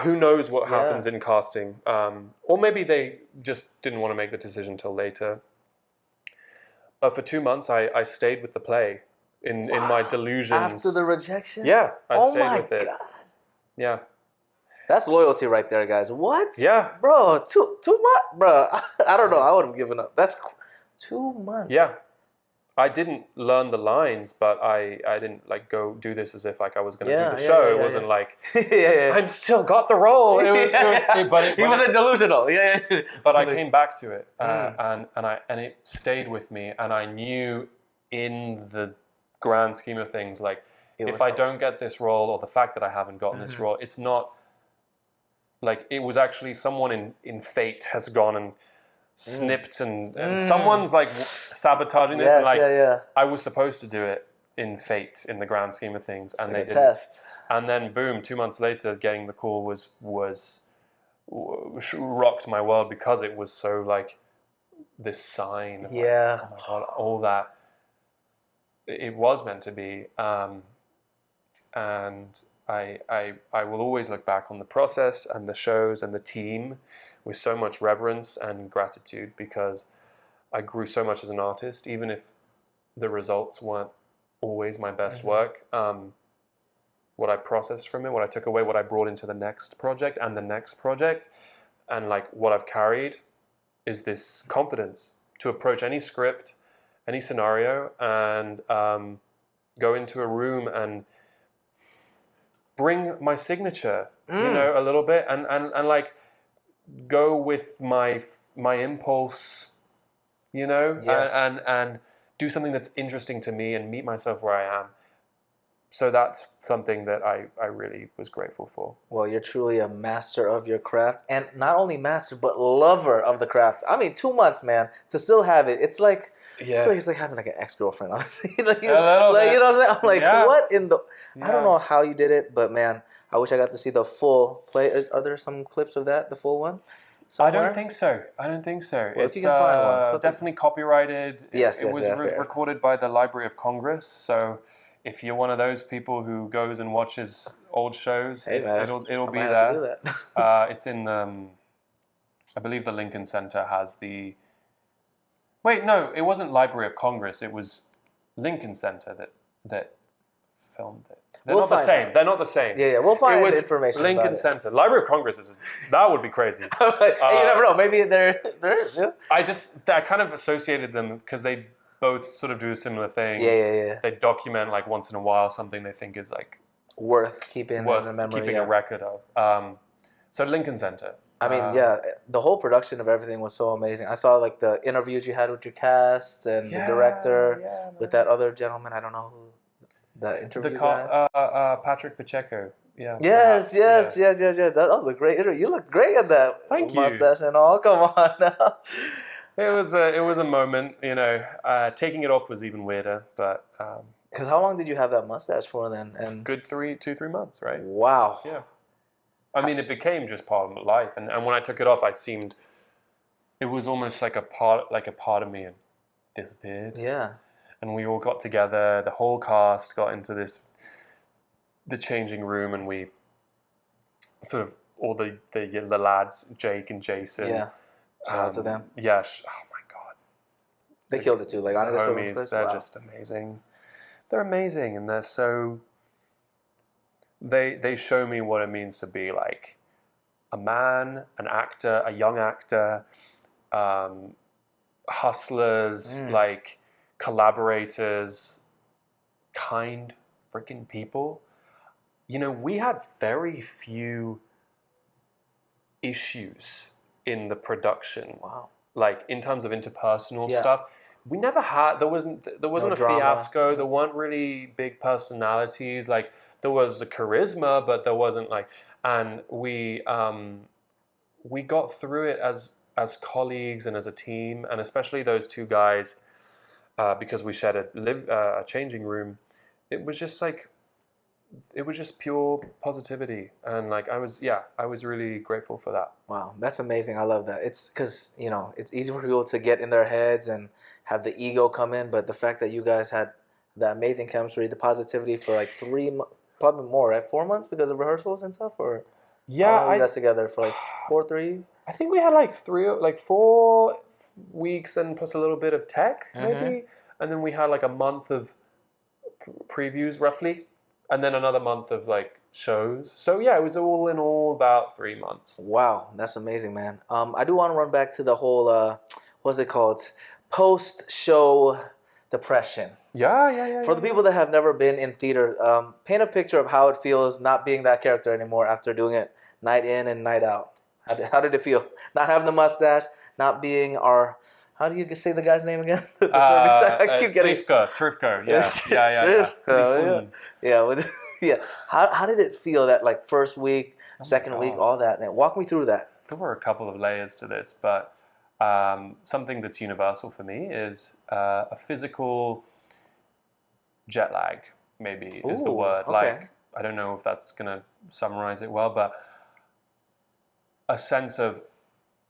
who knows what happens in casting. Or maybe they just didn't want to make the decision till later. But for 2 months, I stayed with the play in my delusions. After the rejection? Yeah, I stayed my with it. God. Yeah. That's loyalty right there, guys. What? Yeah. Bro, 2 months? Bro, I don't know. I would have given up. That's 2 months. Yeah. I didn't learn the lines, but I didn't, like, go do this as if, like, I was going to do the show. It wasn't like, I'm still got the role. He wasn't delusional. But I came back to it, and it stayed with me, and I knew, in the grand scheme of things, like, if I don't get this role, or the fact that I haven't gotten this role, it's not, like, it was actually someone in fate has gone and snipped and someone's, like, sabotaging this, and, like, I was supposed to do it in fate, in the grand scheme of things, and they didn't. And then boom, 2 months later, getting the call was rocked my world, because it was so, like, this sign of, like, oh my God, all that it was meant to be. And I will always look back on the process and the shows and the team with so much reverence and gratitude, because I grew so much as an artist, even if the results weren't always my best work. What I processed from it, what I took away, what I brought into the next project and the next project, and, like, what I've carried is this confidence to approach any script, any scenario, and go into a room and bring my signature, a little bit, and like, go with my impulse you know, Yes. and do something that's interesting to me and meet myself where I am. So that's something that I really was grateful for. Well, you're truly a master of your craft, and not only master, but lover of the craft. I mean, 2 months, man, to still have it. It's like, I feel like it's like having like an ex-girlfriend, honestly. like, A little like bit. you know what I'm saying? I'm like, Yeah. what in the? I don't Yeah. know how you did it, but man, I wish I got to see the full play. Are there some clips of that, the full one? I Somewhere? don't think so. Well, if you can find one, hook it. Definitely copyrighted. Yes, It yes, was yeah, fair. recorded by the Library of Congress. So if you're one of those people who goes and watches old shows, Hey, man, it'll I be might there. have to do that. It's in I believe the Lincoln Center has the. Wait, no, it wasn't Library of Congress. It was Lincoln Center that filmed it. They're We'll not the find same. out. They're not the same. Yeah, we'll find It was the information Lincoln about it. Center. Library of Congress that would be crazy. Hey, you never know. Maybe there is. Yeah. I kind of associated them because they both sort of do a similar thing. Yeah. They document like once in a while something they think is like Worth keeping in the memory. keeping yeah. a record of. So Lincoln Center. I mean, yeah, the whole production of everything was so amazing. I saw like the interviews you had with your cast and the director with that other gentleman. I don't know who that interview guy. Patrick Pacheco. Yeah. Yes. perhaps, yeah. That was a great interview. You looked great at that. Thank you. Mustache and all. Come on now. It was a moment, you know. Taking it off was even weirder, but Because how long did you have that mustache for then? And good 3 months, right? wow. Yeah. I mean, it became just part of my life, and when I took it off, it was almost like a part of me and disappeared. Yeah. And we all got together. The whole cast got into the changing room, and we sort of all the lads, Jake and Jason. Yeah. Shout out to them. Yeah. Oh my God. They killed it too. Like honestly, so homies, impressed. they're Wow. just amazing. They're amazing, and they're so. They show me what it means to be like a man, an actor, a young actor, hustlers, like collaborators, kind freaking people. You know, we had very few issues in the production. Wow. Like in terms of interpersonal Yeah. stuff. We never had there wasn't a drama. fiasco. There weren't really big personalities. Like there was a charisma, but there wasn't like, and we got through it as colleagues and as a team, and especially those two guys, because we shared a changing room. It was just pure positivity, and like I was really grateful for that. Wow, that's amazing. I love that. It's because, it's easy for people to get in their heads and have the ego come in, but the fact that you guys had the amazing chemistry, the positivity for like 3 months, probably more, right? 4 months because of rehearsals and stuff, or Yeah, how long were you guys together for like 3? I think we had like 4 weeks and plus a little bit of tech maybe, and then we had like a month of previews roughly, and then another month of like shows. So yeah, it was all in all about 3 months. Wow, that's amazing, man. I do want to run back to the whole, what's it called? Post-show depression. Yeah. For the people that have never been in theater, paint a picture of how it feels not being that character anymore after doing it night in and night out. How did it feel? Not having the mustache, not being our... How do you say the guy's name again? I keep getting... Trufko, yeah. Yeah. How did it feel that like first week, second week, gosh. all that? Now, walk me through that. There were a couple of layers to this, but something that's universal for me is a physical jet lag, maybe is the word. Okay. Like, I don't know if that's going to summarize it well, but a sense of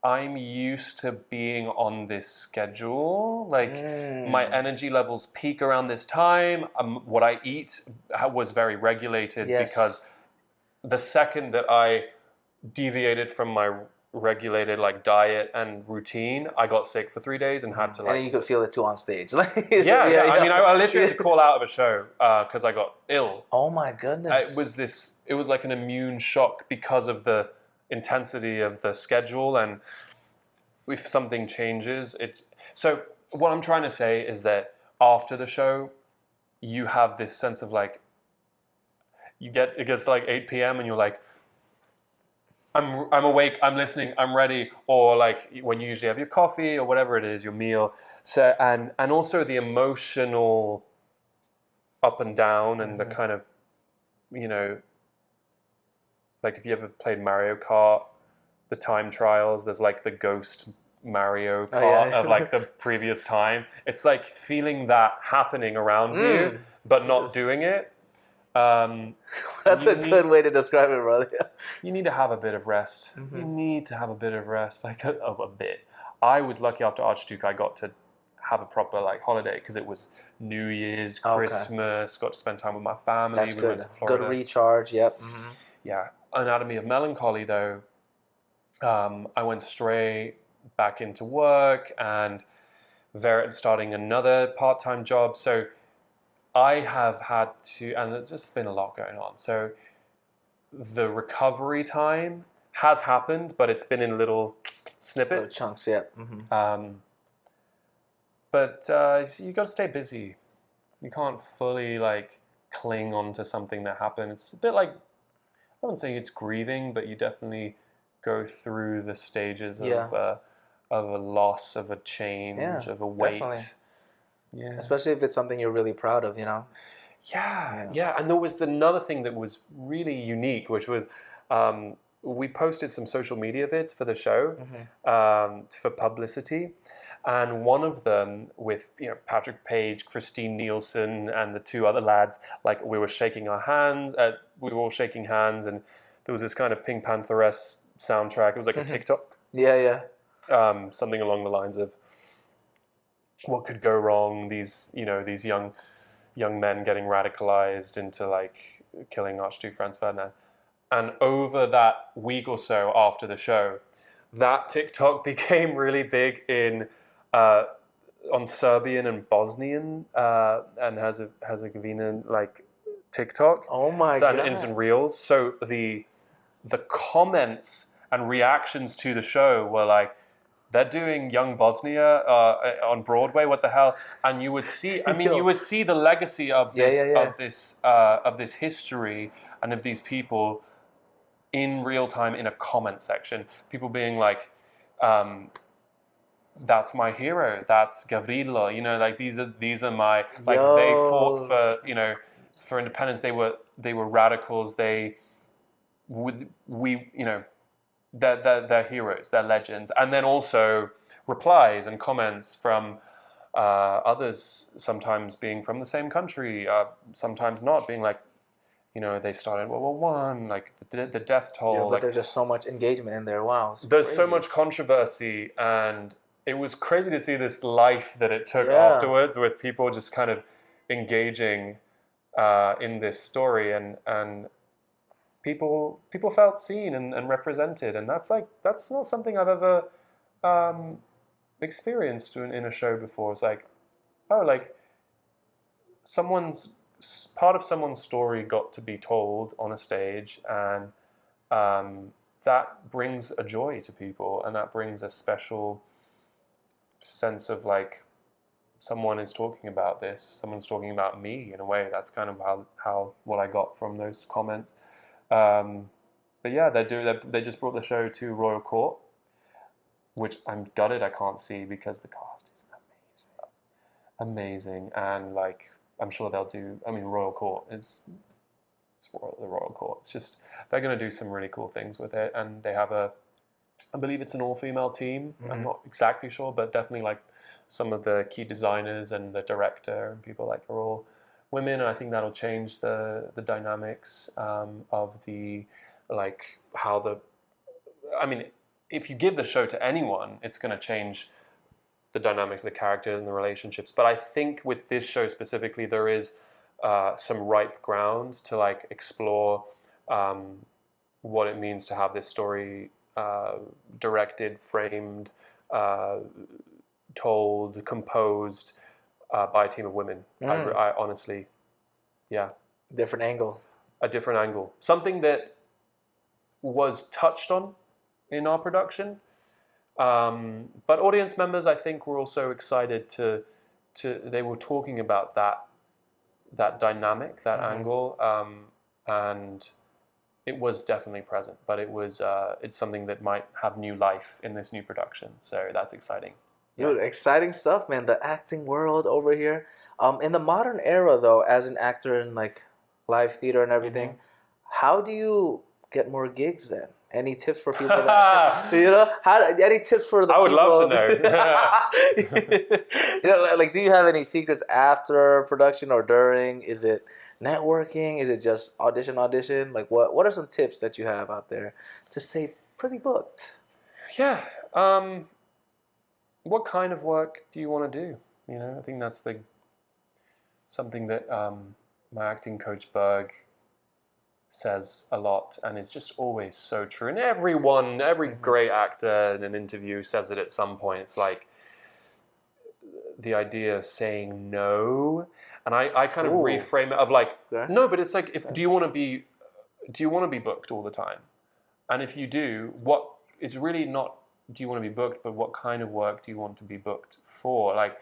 I'm used to being on this schedule. Like my energy levels peak around this time. What I eat was very regulated because the second that I deviated from my regulated like diet and routine, I got sick for 3 days and had to like. And you could feel it too on stage. I mean, I literally had to call out of a show because I got ill. Oh my goodness! It was like an immune shock because of the intensity of the schedule, and if something changes, so what I'm trying to say is that after the show, you have this sense of like, it gets like 8 p.m. and you're like, I'm awake, I'm listening, I'm ready, or like when you usually have your coffee or whatever it is, your meal. So and also the emotional up and down and the kind of, you know, like if you ever played Mario Kart, the time trials, there's like the ghost Mario Kart of like the previous time. It's like feeling that happening around you, but not doing it. That's a good way to describe it, brother. You need to have a bit of rest. You need to have a bit of rest, like a bit. I was lucky after Archduke, I got to have a proper like holiday because it was New Year's, Christmas. Got to spend time with my family. That's we good. went to Florida. Good recharge. Yep. Yeah. Anatomy of Melancholy, though. I went straight back into work and starting another part-time job. So I have had to, and there's just been a lot going on. So the recovery time has happened, but it's been in little snippets. Little chunks, yeah. But you got to stay busy. You can't fully like cling on to something that happened. It's a bit like, I wouldn't say it's grieving, but you definitely go through the stages of a loss, of a change, of a weight. Definitely. Yeah. Especially if it's something you're really proud of, you know? Yeah. And there was another thing that was really unique, which was we posted some social media vids for the show for publicity. And one of them with Patrick Page, Christine Nielsen, and the two other lads, like we were shaking our hands, we were all shaking hands, and there was this kind of Pink Panther-esque soundtrack. It was like a TikTok. Yeah. Something along the lines of what could go wrong, these young men getting radicalized into like killing Archduke Franz Ferdinand. And over that week or so after the show, that TikTok became really big on Serbian and Bosnian and Herzegovinian like TikTok. Oh my God. And instant reels. So the comments and reactions to the show were like, they're doing Young Bosnia on Broadway. What the hell? And you would see, you would see the legacy of this of this history and of these people in real time in a comment section. People being like, "That's my hero. That's Gavrilo." Like these are my like they fought for for independence. They were radicals. They're heroes, they're legends. And then also replies and comments from others, sometimes being from the same country, sometimes not, being like, they started World War I, like the death toll. Yeah, but like, there's just so much engagement in there. Wow. There's so much controversy, and it was crazy to see this life that it took afterwards, with people just kind of engaging in this story, and people felt seen and represented, and that's not something I've ever experienced in a show before. It's like, part of someone's story got to be told on a stage, and that brings a joy to people, and that brings a special sense of like, someone is talking about this, someone's talking about me in a way. That's kind of how what I got from those comments. But yeah, they just brought the show to Royal Court, which I'm gutted I can't see because the cast is amazing, and like I'm sure they'll do. Royal Court it's the Royal Court. It's just, they're going to do some really cool things with it, and they have I believe it's an all-female team. I'm not exactly sure, but definitely like some of the key designers and the director and people like are all women, and I think that'll change the dynamics of the, like, how the, if you give the show to anyone, it's going to change the dynamics of the characters and the relationships. But I think with this show specifically, there is some ripe ground to like explore what it means to have this story directed, framed, told, composed by a team of women. I honestly, different angle. A different angle. Something that was touched on in our production, but audience members, I think, were also excited to they were talking about that dynamic, that angle, and it was definitely present, but it's something that might have new life in this new production. So that's exciting. Dude, exciting stuff, man. The acting world over here. In the modern era, though, as an actor in like live theater and everything, how do you get more gigs then? Any tips for people that any tips for the I would people? love to know. Like, do you have any secrets after production or during? Is it networking? Is it just audition? Like, what are some tips that you have out there to stay pretty booked? Yeah. What kind of work do you want to do? I think that's something that my acting coach Berg says a lot, and it's just always so true. And every great actor in an interview says it at some point. It's like the idea of saying no, and I kind of reframe it of like no, but it's like do you want to be booked all the time? And if you do, it's really not do you want to be booked, but what kind of work do you want to be booked for? Like,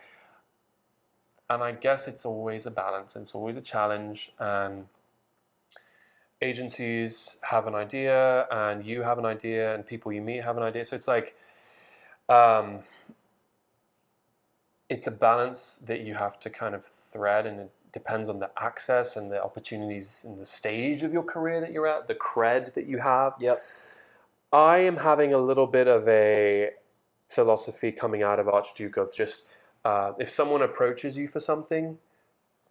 and I guess it's always a balance, and it's always a challenge, and agencies have an idea, and you have an idea, and people you meet have an idea. So it's like, it's a balance that you have to kind of thread, and it depends on the access and the opportunities and the stage of your career that you're at, the cred that you have. Yep. I am having a little bit of a philosophy coming out of Archduke of just if someone approaches you for something,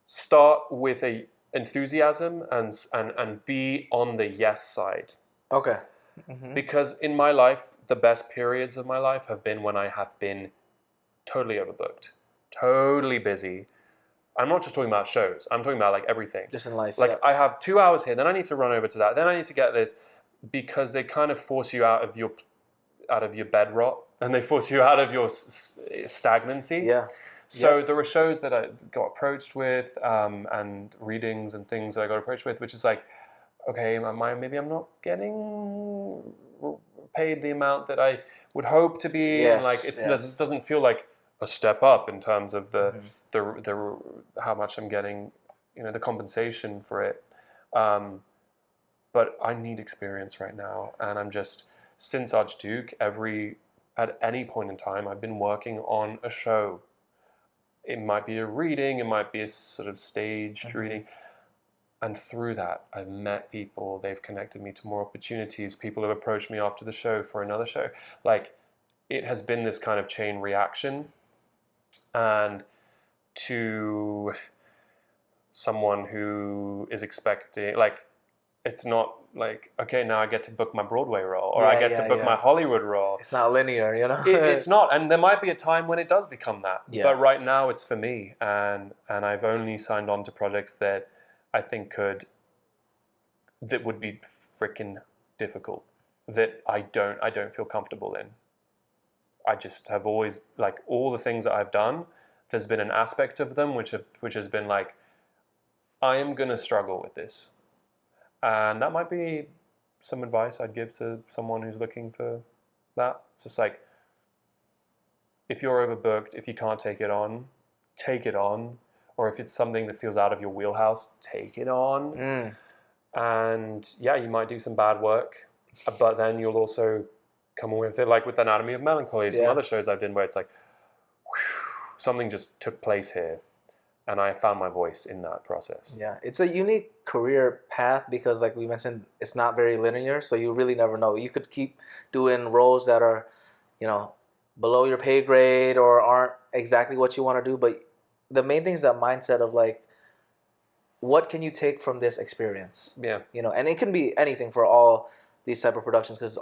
start with a enthusiasm and be on the yes side. Okay. Because in my life, the best periods of my life have been when I have been totally overbooked, totally busy. I'm not just talking about shows. I'm talking about like everything. Just in life. Like I have 2 hours here, then I need to run over to that, then I need to get this. Because they kind of force you out of your bed rot, and they force you out of your stagnancy. Yeah. So there were shows that I got approached with, and readings and things that I got approached with, which is like, okay, maybe I'm not getting paid the amount that I would hope to be, and like it doesn't feel like a step up in terms of the how much I'm getting, the compensation for it. But I need experience right now, and I'm just, since Archduke, at any point in time, I've been working on a show. It might be a reading, it might be a sort of staged reading, and through that, I've met people, they've connected me to more opportunities, people have approached me after the show for another show. Like, it has been this kind of chain reaction, and to someone who is expecting, like, it's not like, okay, now I get to book my Broadway role, or I get to book my Hollywood role. It's not linear, It's not, and there might be a time when it does become that. Yeah. But right now, it's for me, and I've only signed on to projects that I think that would be freaking difficult, that I don't feel comfortable in. I just have always, like, all the things that I've done, there's been an aspect of them which has been like, I am gonna struggle with this. And that might be some advice I'd give to someone who's looking for that. It's just like, if you're overbooked, if you can't take it on, or if it's something that feels out of your wheelhouse, take it on. And yeah, you might do some bad work, but then you'll also come away with it, like with Anatomy of Melancholy, some other shows I've done where it's like, whew, something just took place here. And I found my voice in that process. Yeah, it's a unique career path because, like we mentioned, it's not very linear. So you really never know. You could keep doing roles that are, below your pay grade or aren't exactly what you want to do. But the main thing is that mindset of like, what can you take from this experience? Yeah. And it can be anything for all these type of productions, because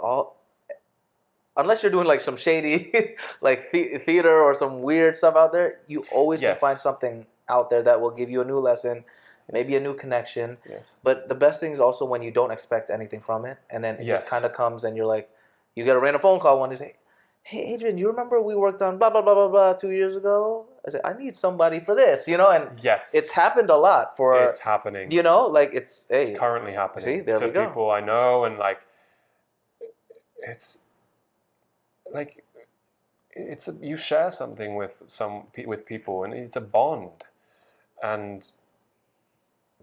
unless you're doing like some shady like theater or some weird stuff out there, you always can find something out there that will give you a new lesson, maybe a new connection. Yes. But the best thing is also when you don't expect anything from it, and then it just kind of comes, and you're like, you get a random phone call one day, say, hey Adrien, you remember we worked on blah blah blah blah blah 2 years ago? I said, I need somebody for this, and it's happened a lot for. It's happening. Like it's currently happening. See, there to we go. People I know, and like, it's like, you share something with people, and it's a bond, and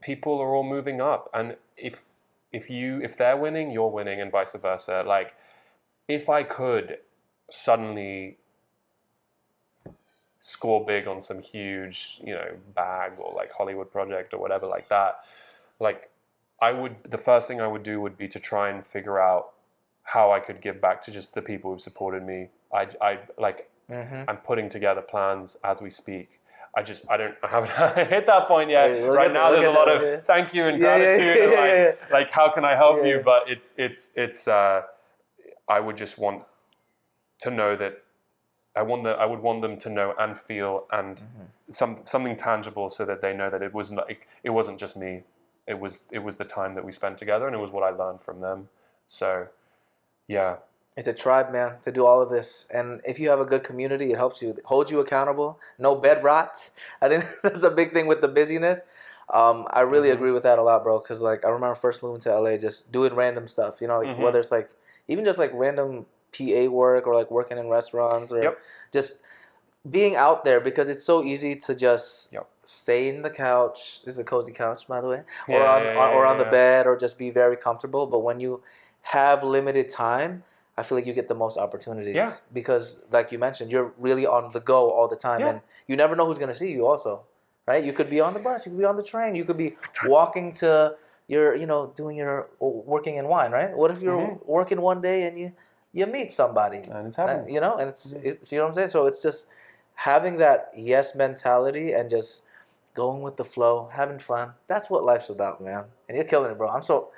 people are all moving up. And if if they're winning, you're winning, and vice versa. Like, if I could suddenly score big on some huge, bag or like Hollywood project or whatever like that, like the first thing I would do would be to try and figure out how I could give back to just the people who've supported me. I'm putting together plans as we speak. I haven't hit that point yet. Yeah, right now, there's a lot of thank you and gratitude, and like how can I help you? But it's I would just want to know that I would want them to know and feel and something tangible, so that they know that it wasn't just me. It was the time that we spent together, and it was what I learned from them. So, yeah. It's a tribe, man, to do all of this. And if you have a good community, it helps you, holds you accountable. No bed rot. I think that's a big thing with the busyness. I really agree with that a lot, bro. Because, like, I remember first moving to LA, just doing random stuff. Whether it's, like, even just, like, random PA work or, like, working in restaurants or just being out there, because it's so easy to just stay in the couch. This is a cozy couch, by the way. Or on the bed, or just be very comfortable. But when you have limited time, I feel like you get the most opportunities. Yeah. Because, like you mentioned, you're really on the go all the time. And you never know who's going to see you also, right? You could be on the bus. You could be on the train. You could be walking to your, working in wine, right? What if you're working one day and you meet somebody? And it's happening. And it's you know what I'm saying? So it's just having that yes mentality and just going with the flow, having fun. That's what life's about, man. And you're killing it, bro. I'm so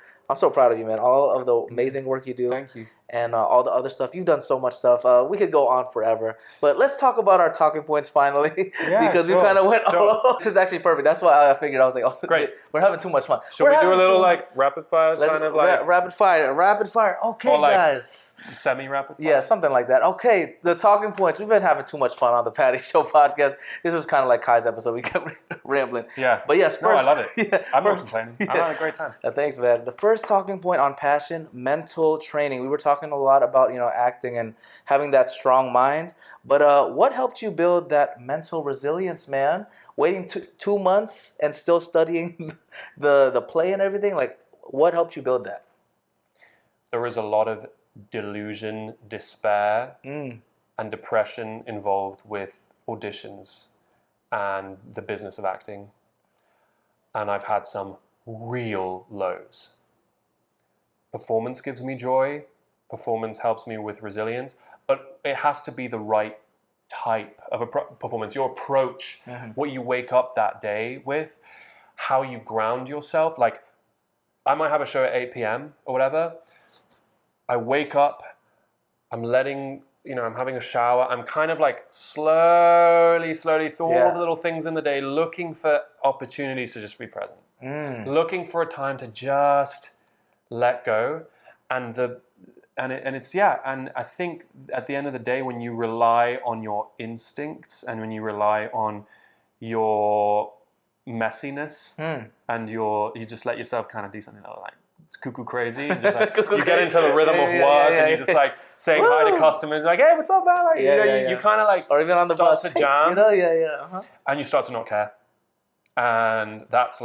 proud of you, man. All of the amazing work you do. Thank you. And all the other stuff. You've done so much stuff. We could go on forever. But let's talk about our talking points finally. Because we kind of went all over. This is actually perfect. That's why I figured. I was like, oh, great. We're having too much fun. Should we do a little, like, rapid fire? Rapid fire. Okay, like, guys. Semi-rapid fire? Yeah, something like that. Okay, the talking points. We've been having too much fun on the Patty Show podcast. This was kind of like Kai's episode. We kept rambling. Yeah. But yes, first. No, I love it. I'm not complaining. I'm having a great time. Thanks, man. The first talking point on passion, mental training. We were talking a lot about, acting and having that strong mind. But what helped you build that mental resilience, man? Waiting 2 months and still studying the play and everything? Like, what helped you build that? There was a lot of delusion, despair, and depression involved with auditions and the business of acting. And I've had some real lows. Performance gives me joy. Performance helps me with resilience. But it has to be the right type of a performance. Your approach, what you wake up that day with, how you ground yourself. Like, I might have a show at 8 p.m. or whatever. I wake up, I'm having a shower. I'm kind of like slowly through all the little things in the day, looking for opportunities to just be present. Looking for a time to just let go. And I think at the end of the day, when you rely on your instincts and when you rely on your messiness and you just let yourself kind of do something like it's cuckoo crazy, and just like you get into the rhythm of work and you just like saying hi to customers, like, hey, what's up, man? Like, you kind of like, or even on the bus, to jam, and you start to not care, and that's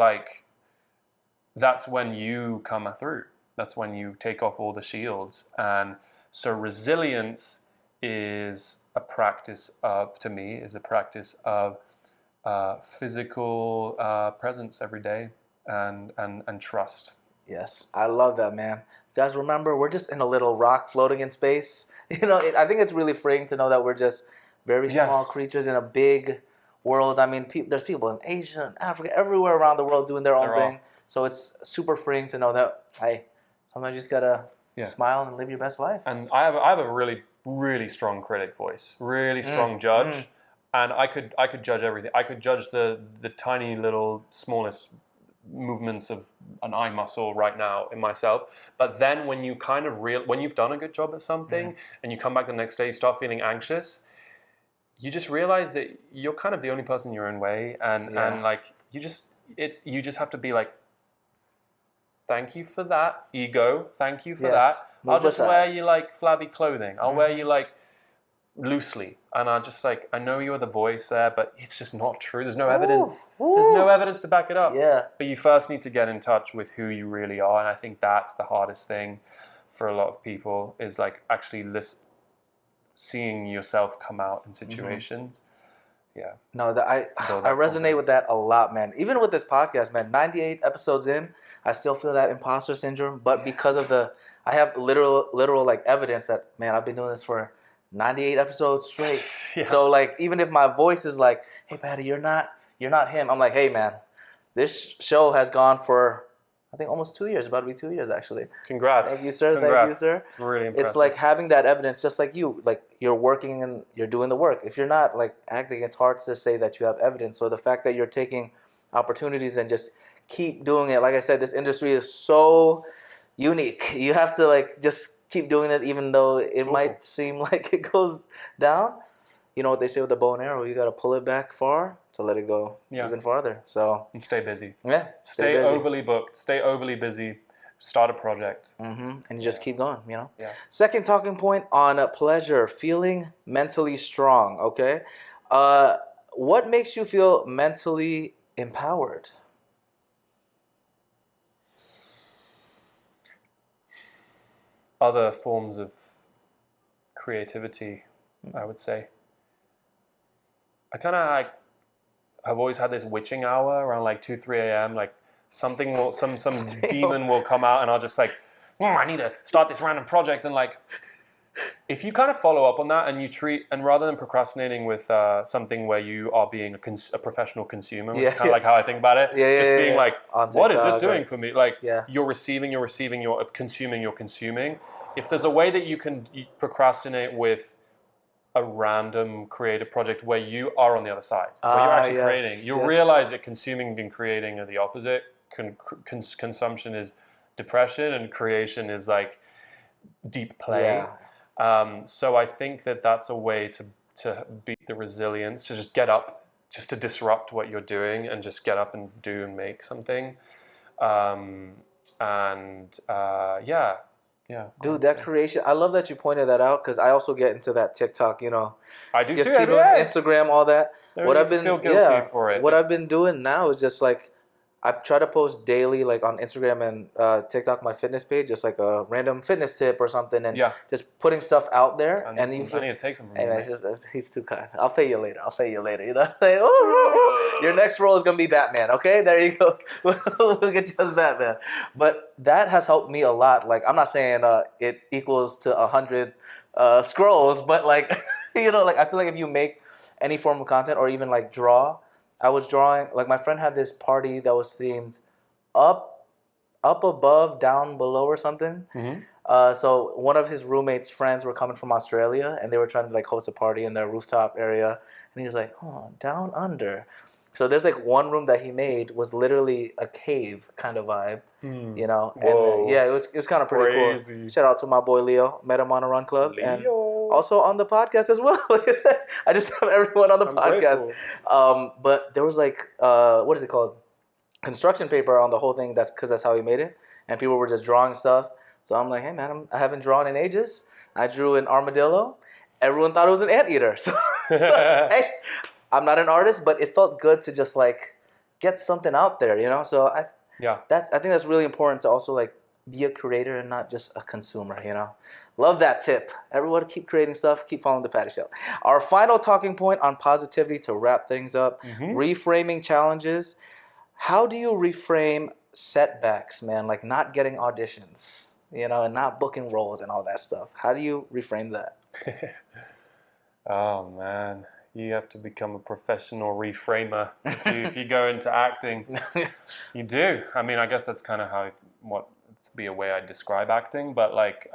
when you come through. That's when you take off all the shields. And so resilience is a practice of physical presence every day and trust. Yes, I love that, man. You guys, remember, we're just in a little rock floating in space. I think it's really freeing to know that we're just very small creatures in a big world. I mean, there's people in Asia and Africa, everywhere around the world doing their own thing. So it's super freeing to know that, hey, sometimes you just gotta smile and live your best life. And I have a really, really strong critic voice, really strong judge, and I could judge everything. I could judge the tiny little smallest movements of an eye muscle right now in myself. But then when you when you've done a good job at something and you come back the next day, you start feeling anxious. You just realize that you're kind of the only person in your own way, and like you just have to be like, thank you for that, ego. Thank you for that. I'll just wear you like flabby clothing. I'll wear you like loosely, and I'm just like, I know you're the voice there, but it's just not true. There's no evidence. There's no evidence to back it up. Yeah. But you first need to get in touch with who you really are, and I think that's the hardest thing for a lot of people, is like actually seeing yourself come out in situations. Yeah. No, that I build that resonate confidence. with that a lot, man. Even with this podcast, man, 98 episodes in, I still feel that imposter syndrome. But because of I have literal like evidence that, man, I've been doing this for 98 episodes straight. Yeah. So like, even if my voice is like, hey, Patty, you're not him. I'm like, hey, man, this show has gone for, I think, almost 2 years. About to be 2 years, actually. Congrats. Thank you, sir. Congrats. Thank you, sir. It's really impressive. It's like having that evidence, just like you. Like, you're working and you're doing the work. If you're not like acting, it's hard to say that you have evidence. So the fact that you're taking opportunities and just keep doing it. Like I said, this industry is so unique. You have to like just keep doing it, even though it might seem like it goes down. You know what they say with the bow and arrow? You got to pull it back far to let it go even farther. So and stay busy. Yeah. Stay busy. Overly booked. Stay overly busy. Start a project. And you just keep going, you know? Yeah. Second talking point on pleasure, feeling mentally strong, okay? What makes you feel mentally empowered? Other forms of creativity, I would say. I kind of like have always had this witching hour around like 2-3 a.m. Like something will, some demon will come out, and I'll just like, I need to start this random project. And like, if you kind of follow up on that and you treat, and rather than procrastinating with something where you are being a professional consumer, which is kind of like how I think about it, just being like, what is this doing for me? Like, you're receiving, you're consuming, you're consuming. If there's a way that you can procrastinate with a random creative project where you are on the other side, where you're actually creating, you'll realize that consuming and creating are the opposite. Consumption is depression, and creation is like deep play. So I think that that's a way to beat the resilience, to just get up, just to disrupt what you're doing and just get up and do and make something. Yeah. Dude, that creation, I love that you pointed that out, because I also get into that TikTok, you know. I do just too. Keep doing Instagram, all that. What I've been feel guilty for it. What I've been doing now is just like, I try to post daily, like on Instagram and TikTok, my fitness page, just like a random fitness tip or something, and just putting stuff out there. I need to take some from him. He's too kind. I'll pay you later. You know what I'm saying? Your next role is going to be Batman, okay? There you go. We'll get you as Batman. But that has helped me a lot. Like, I'm not saying it equals to 100 scrolls, but like, you know, like I feel like if you make any form of content or even like draw, I was drawing, like my friend had this party that was themed up above, down below or something. So one of his roommate's friends were coming from Australia, and they were trying to like host a party in their rooftop area. And he was like, down under. So there's like one room that he made was literally a cave kind of vibe, you know? And it was kind of pretty cool. Shout out to my boy Leo. Met him on a run club. Leo. And also on the podcast as well. I just have everyone on the podcast. But there was like, what is it called? Construction paper on the whole thing. Because that's how he made it. And people were just drawing stuff. So I'm like, hey man, I haven't drawn in ages. I drew an armadillo. Everyone thought it was an anteater. So hey, I'm not an artist, but it felt good to just like get something out there, you know? So I think that's really important, to also like be a creator and not just a consumer, you know? Love that tip. Everyone keep creating stuff, keep following the Patty Show. Our final talking point on positivity to wrap things up, reframing challenges. How do you reframe setbacks, man? Like not getting auditions, you know, and not booking roles and all that stuff. How do you reframe that? Oh man, you have to become a professional reframer if you go into acting. You do. I mean, I guess that's kind of to be a way I describe acting, but like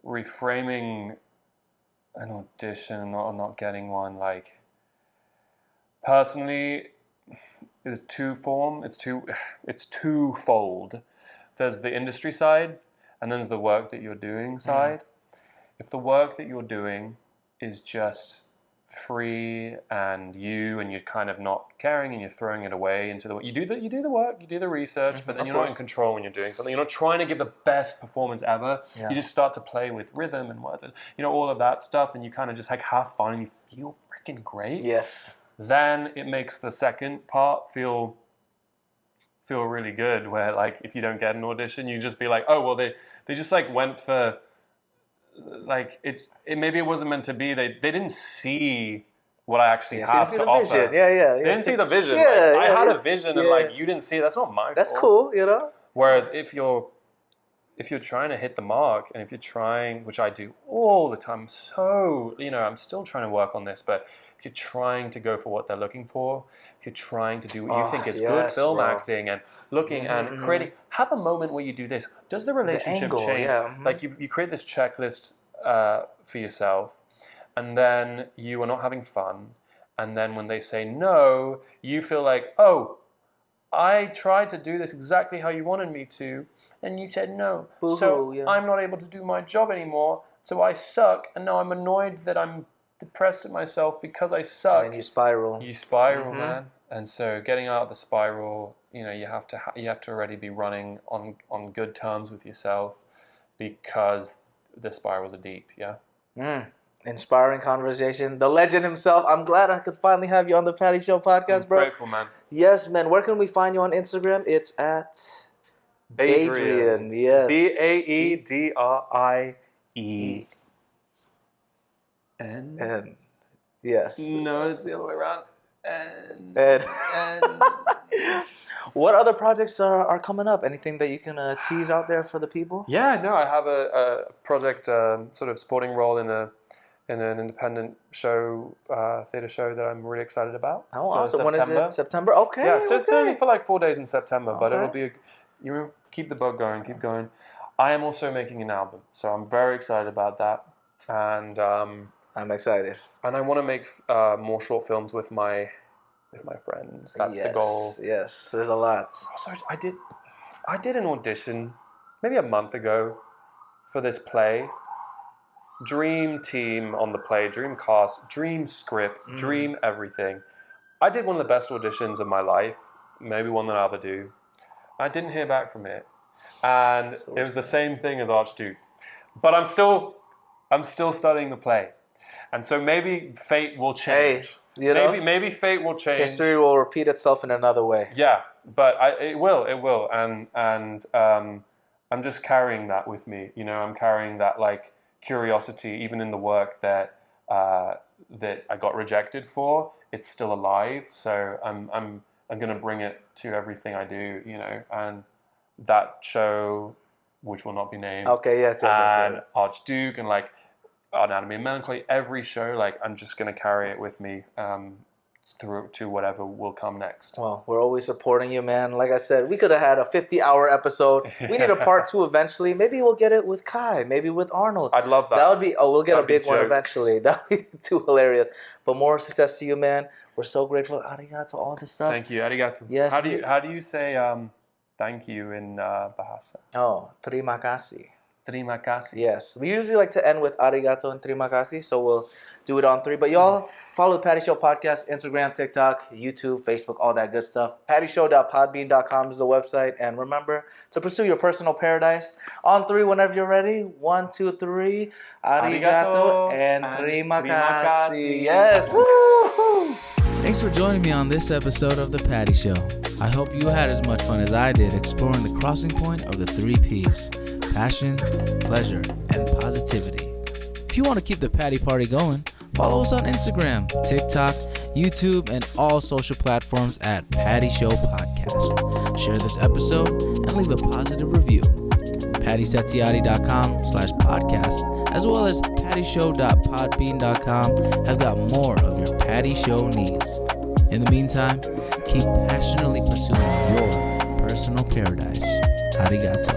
reframing an audition or not getting one, like personally, it's twofold. There's the industry side, and then there's the work that you're doing side. If the work that you're doing is just free and you're kind of not caring and you're throwing it away into the you do the work, you do the research, but then you're not in control when you're doing something. You're not trying to give the best performance ever. You just start to play with rhythm and words and all of that stuff, and you kind of just like have fun and you feel freaking great. Yes. Then it makes the second part feel really good, where like if you don't get an audition, you just be like, oh well, they just like went for like maybe it wasn't meant to be. They didn't see what I actually have to offer. Vision. Yeah. They didn't see the vision. Yeah, I had a vision, and like you didn't see it. That's not my fault. That's cool, Whereas if you're trying to hit the mark, and if you're trying, which I do all the time, so I'm still trying to work on this, but if you're trying to go for what they're looking for, if you're trying to do what you think is good film acting and looking and creating, have a moment where you do this. Does the relationship change? Yeah. Like you create this checklist for yourself, and then you are not having fun, and then when they say no, you feel like, oh, I tried to do this exactly how you wanted me to, and you said no. So I'm not able to do my job anymore, so I suck, and now I'm annoyed that I'm depressed at myself because I suck. And you spiral. You spiral, man. And so getting out of the spiral, you have to already be running on good terms with yourself, because the spirals are deep. Inspiring conversation. The legend himself. I'm glad I could finally have you on the Patty Show podcast, bro. Grateful, man. Yes, man. Where can we find you on Instagram? It's at Adrien. Yes. Baedrie. And yes. No, it's the other way around. And what other projects are coming up? Anything that you can tease out there for the people? Yeah, no, I have a project, sort of supporting role in an independent show, theatre show that I'm really excited about. Oh, awesome! When is it? September. Okay. Yeah, so it's only for like 4 days in September, but it'll be keep the bug going, keep going. I am also making an album, so I'm very excited about that, and I'm excited. And I want to make more short films with my friends. That's the goal. Yes, there's a lot. Also, I did an audition maybe a month ago for this play. Dream team on the play, dream cast, dream script, dream everything. I did one of the best auditions of my life, maybe one that I'll ever do. I didn't hear back from it, and it was the same thing as Archduke. But I'm still studying the play. And so maybe fate will change. Hey, maybe fate will change. History will repeat itself in another way. Yeah, but it will, and I'm just carrying that with me. I'm carrying that like curiosity, even in the work that I got rejected for. It's still alive, so I'm gonna bring it to everything I do. And that show, which will not be named. Okay. Yes. And Archduke and like Anatomy of Melancholy, every show, like I'm just going to carry it with me through to whatever will come next. Well, we're always supporting you, man. Like I said, we could have had a 50-hour episode. We need a part 2 eventually. Maybe we'll get it with Kai, maybe with Arnold. I'd love that. That would be, we'll get a big one eventually. That would be too hilarious. But more success to you, man. We're so grateful. Arigato, all this stuff. Thank you. Arigato. Yes. How do you say thank you in Bahasa? Oh, terima kasih. Terima kasih. Yes. We usually like to end with arigato and terima kasih, so we'll do it on 3. But y'all, follow the Patty Show podcast, Instagram, TikTok, YouTube, Facebook, all that good stuff. pattyshow.podbean.com is the website. And remember to pursue your personal paradise. On 3, whenever you're ready. 1, 2, 3. Arigato and terima kasih. Yes. Woo! Thanks for joining me on this episode of The Patty Show. I hope you had as much fun as I did exploring the crossing point of the 3 Ps. Passion, pleasure, and positivity. If you want to keep the Patty Party going, follow us on Instagram, TikTok, YouTube, and all social platforms at Patty Show Podcast. Share this episode and leave a positive review. PattySetiati.com/podcast, as well as pattyshow.podbean.com have got more of your Patty Show needs. In the meantime, keep passionately pursuing your personal paradise. Arigato.